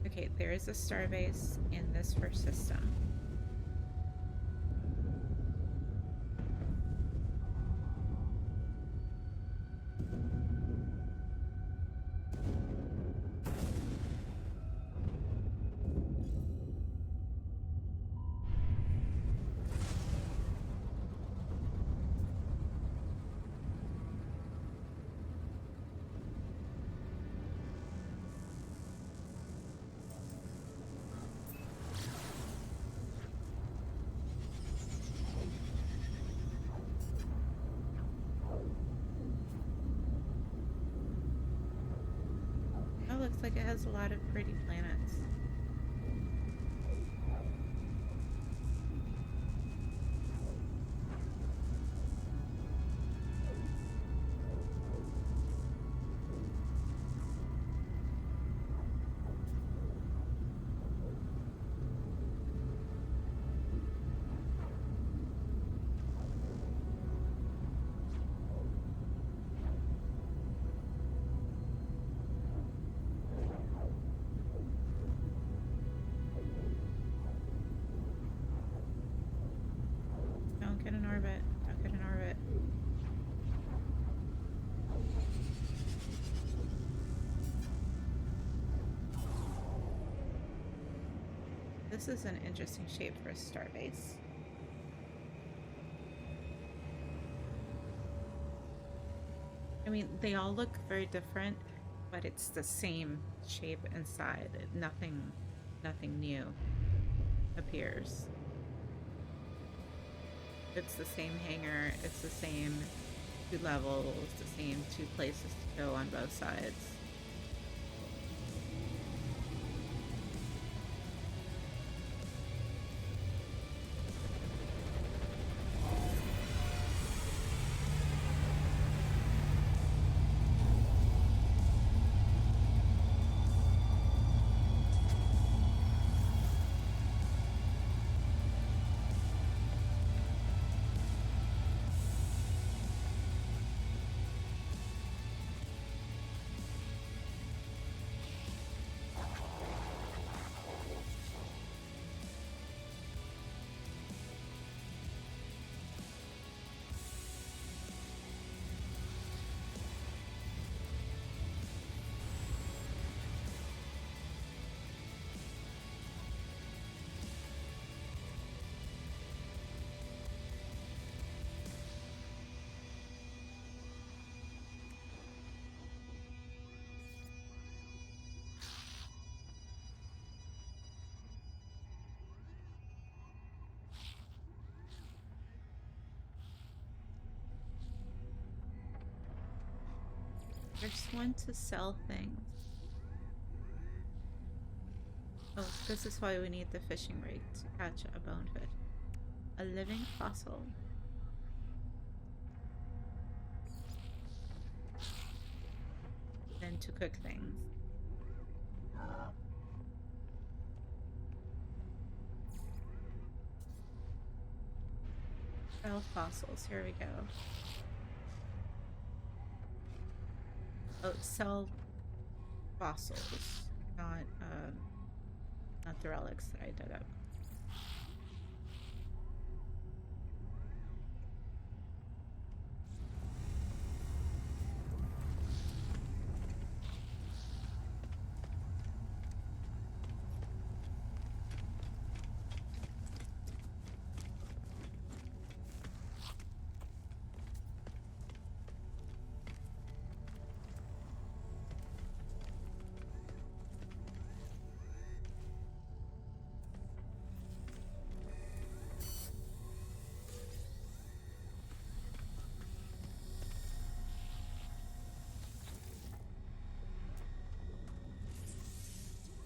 Okay, there is a starbase in this first system. Oh, looks like it has a lot of pretty planets. Don't get in orbit. Don't get in orbit. This is an interesting shape for a starbase. I mean, they all look very different, but it's the same shape inside. Nothing new appears. It's the same hangar. It's the same two levels, the same two places to go on both sides. There's one to sell things. Oh, this is why we need the fishing rig to catch a bonefish. A living fossil. And to cook things. Sell fossils. Here we go. Oh, sell fossils, not the relics that I dug up.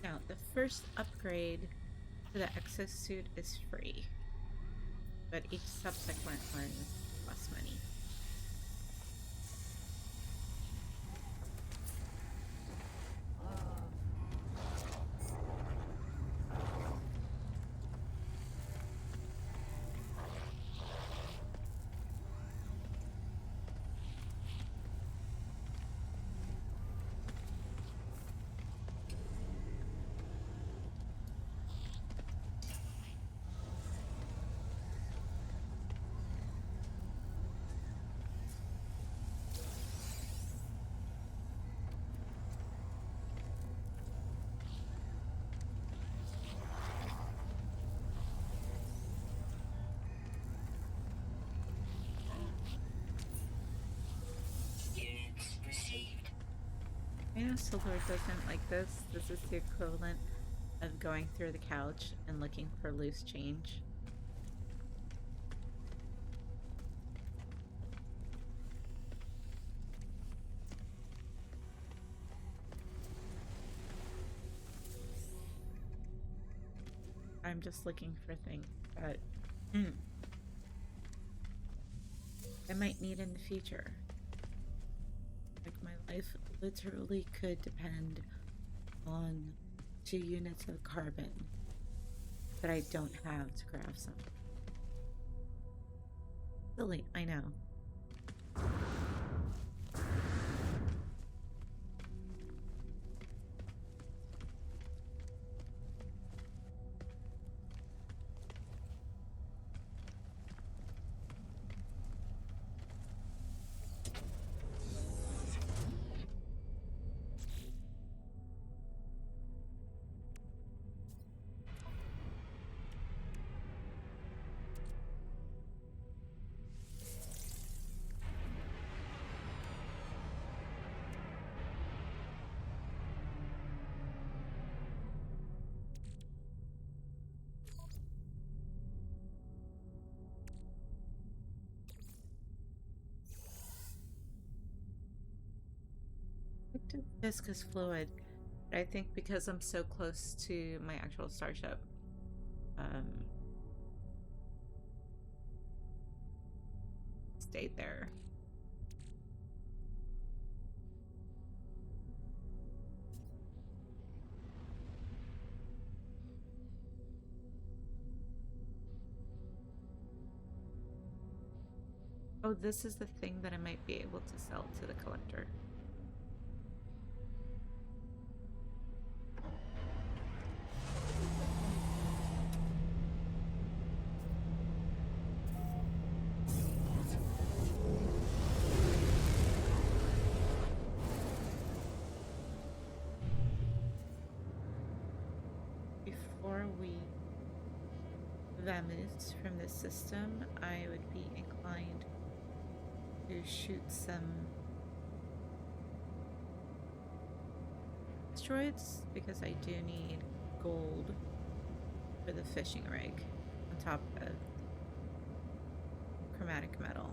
Now, the first upgrade to the exosuit is free, but each subsequent one costs money. I know Silver doesn't like this. This is the equivalent of going through the couch and looking for loose change. I'm just looking for things that I might need in the future. Like, my life literally could depend on 2 units of carbon that I don't have to craft something. Silly, I know. to viscous fluid, but I think because I'm so close to my actual starship, stayed there. Oh, this is the thing that I might be able to sell to the collector. Before we vamoose from this system, I would be inclined to shoot some asteroids because I do need gold for the fishing rig on top of chromatic metal.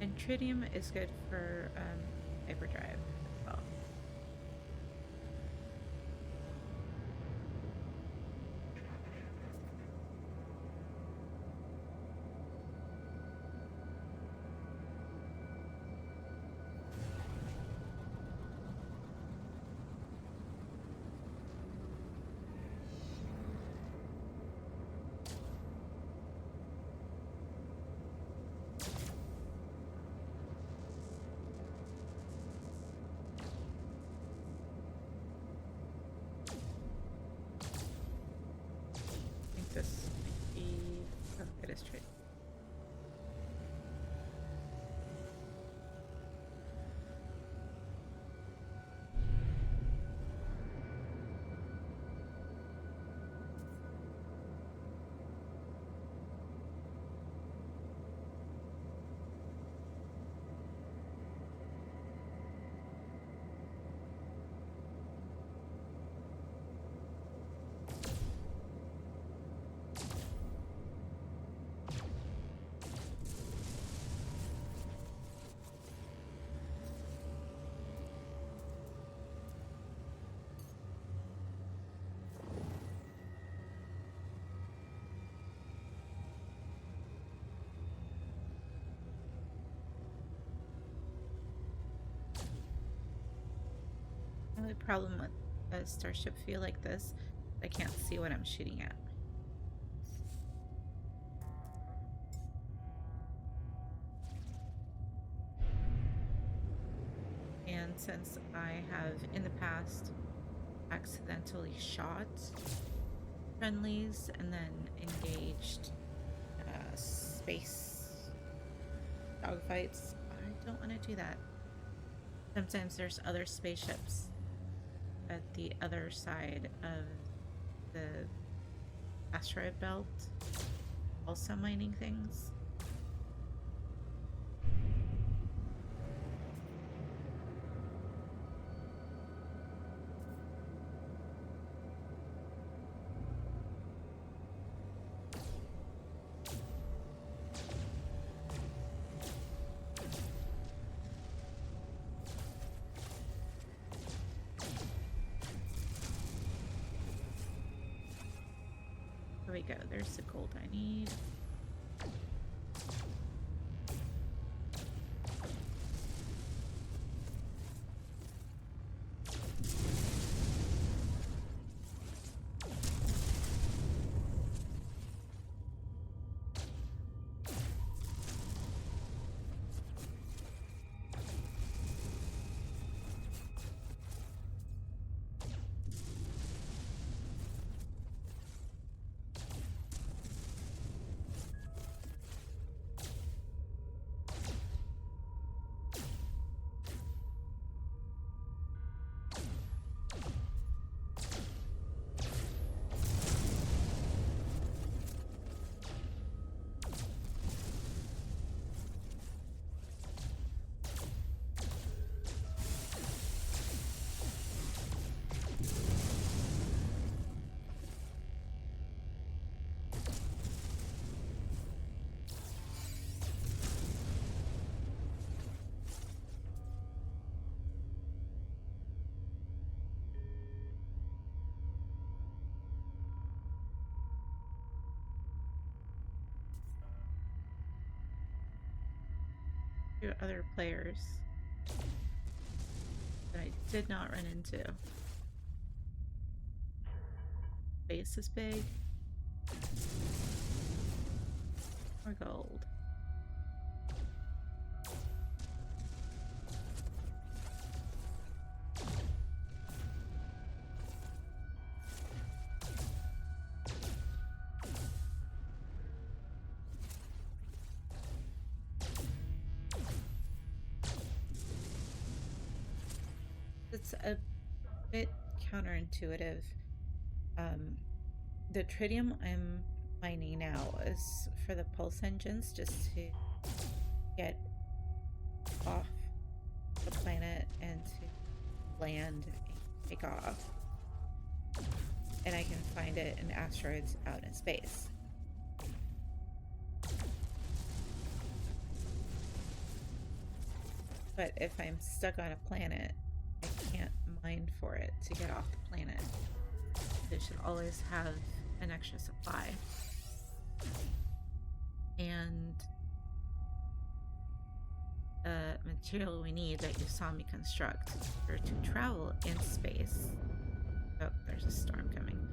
And tritium is good for hyperdrive as well. This might be... Oh, it is true. The only problem with a starship feel like this, I can't see what I'm shooting at. And since I have in the past accidentally shot friendlies and then engaged space dogfights, I don't want to do that. Sometimes there's other spaceships at the other side of the asteroid belt also mining things. There we go. There's the gold I need. 2 other players that I did not run into. Base is big. More gold. It's a bit counterintuitive. The tritium I'm mining now is for the pulse engines, just to get off the planet and to land and take off. And I can find it in asteroids out in space. But if I'm stuck on a planet, I can't mine for it to get off the planet. They should always have an extra supply. And the material we need that you saw me construct for to travel in space. Oh, there's a storm coming.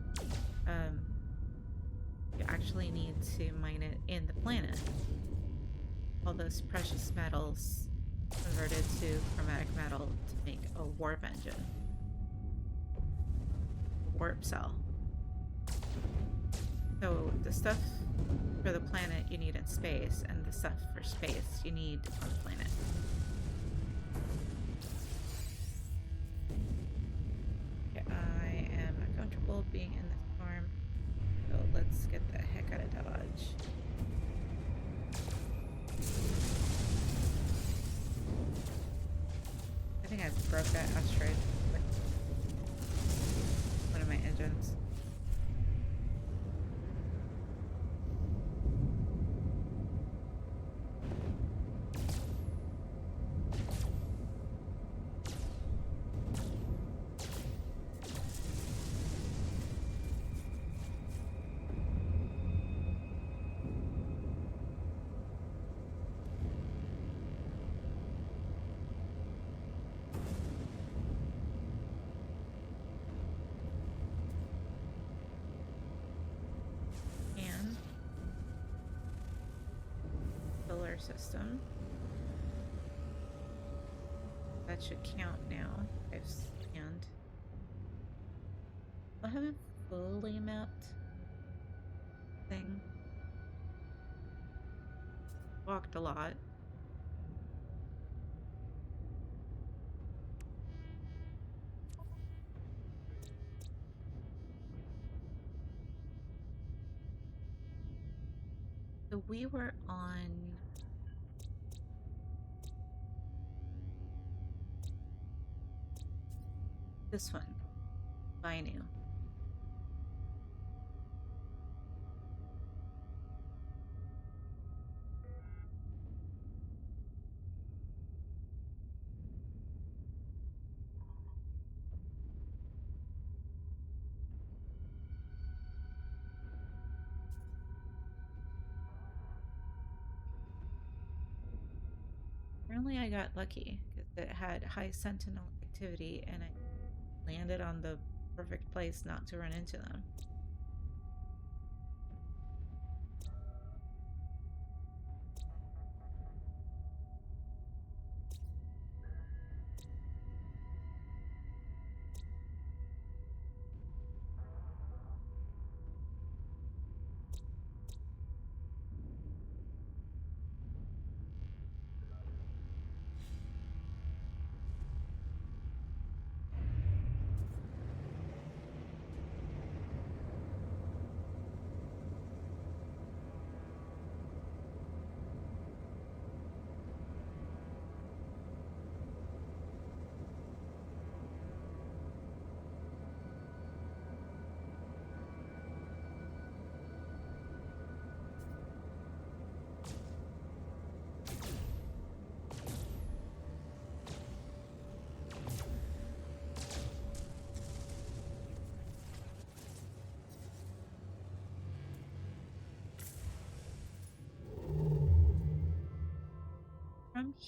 You actually need to mine it in the planet. All those precious metals converted to chromatic metal to make a warp engine. Warp cell. So the stuff for the planet you need in space, and the stuff for space you need on the planet. Okay, I am not comfortable being in the storm, so let's get the heck out of Dodge. I think I broke that asteroid with one of my engines. System. That should count now. I've scanned. I haven't fully mapped thing. Walked a lot. So we were on this one, Binu. Apparently I got lucky because it had high sentinel activity and I landed on the perfect place not to run into them.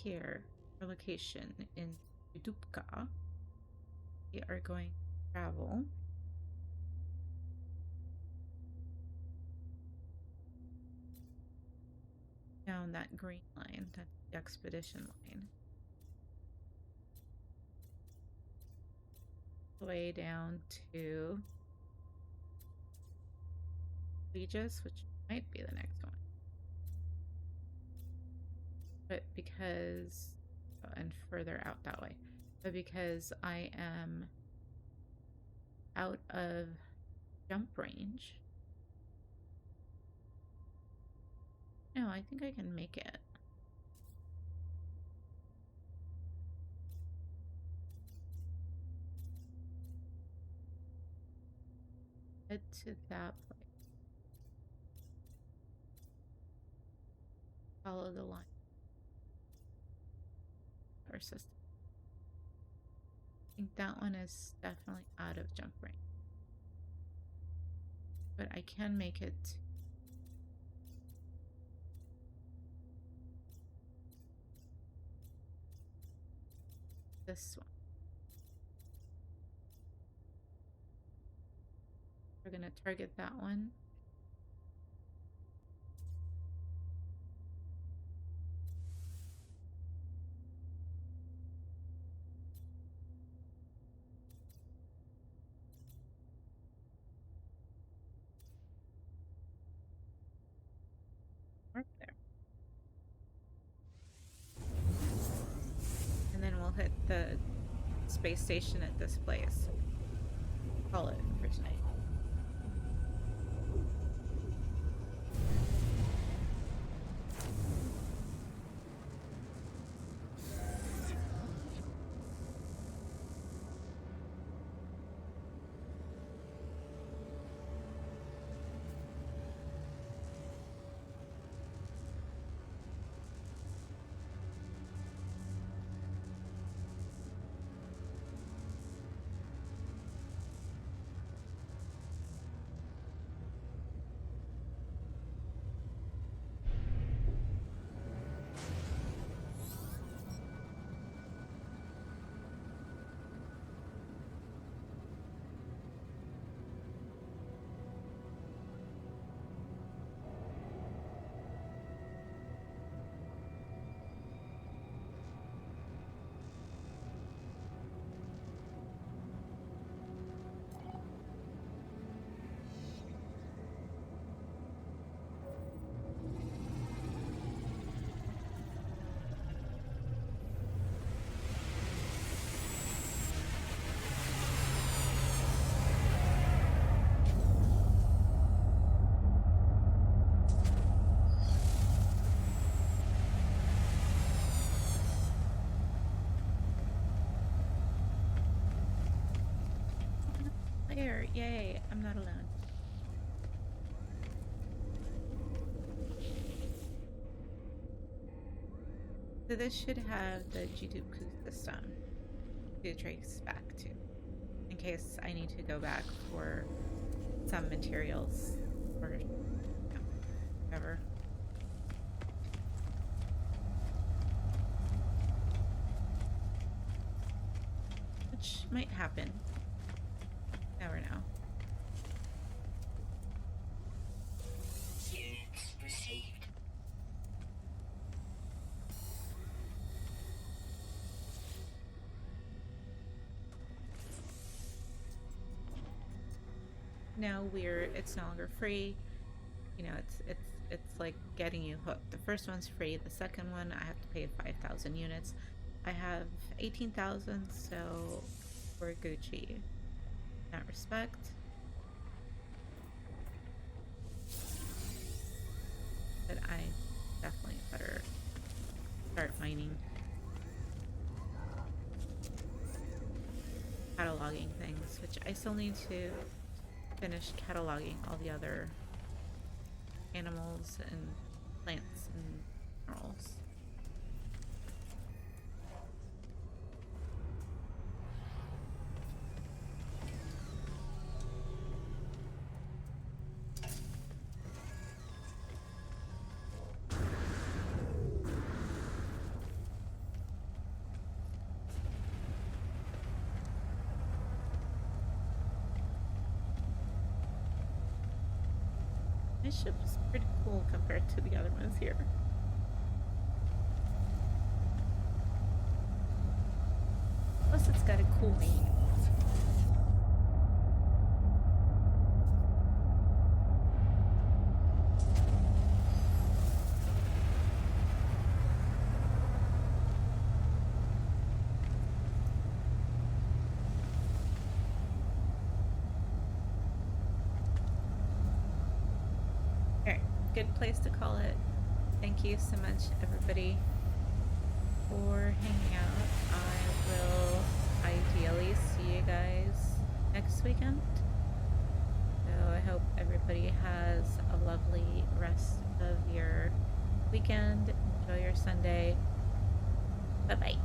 here, our location in Dubka, we are going to travel down that green line, that's the expedition line. The way down to Legis, which might be the next one. But because, and further out that way, but because I am out of jump range, no, I think I can make it. Head to that place. Follow the line. Our system. I think that one is definitely out of jump range. But I can make it this one. We're going to target that one. Right there. And then we'll hit the space station at this place. Call it for tonight. Player, yay, I'm not alone. So this should have the G2 system to trace back to, in case I need to go back for some materials or whatever. Which might happen. Never know. Received. Now it's no longer free. You know, it's like getting you hooked. The first one's free. The second one, I have to pay 5,000 units. I have 18,000, so we're Gucci. In that respect. But I definitely better start mining. Cataloging things, which I still need to finish cataloging all the other animals and plants and minerals. My ship's pretty cool compared to the other ones here. Plus, it's got a cool name. Alright, good place to call it. Thank you so much, everybody, for hanging out. I will ideally see you guys next weekend. So I hope everybody has a lovely rest of your weekend. Enjoy your Sunday. Bye-bye.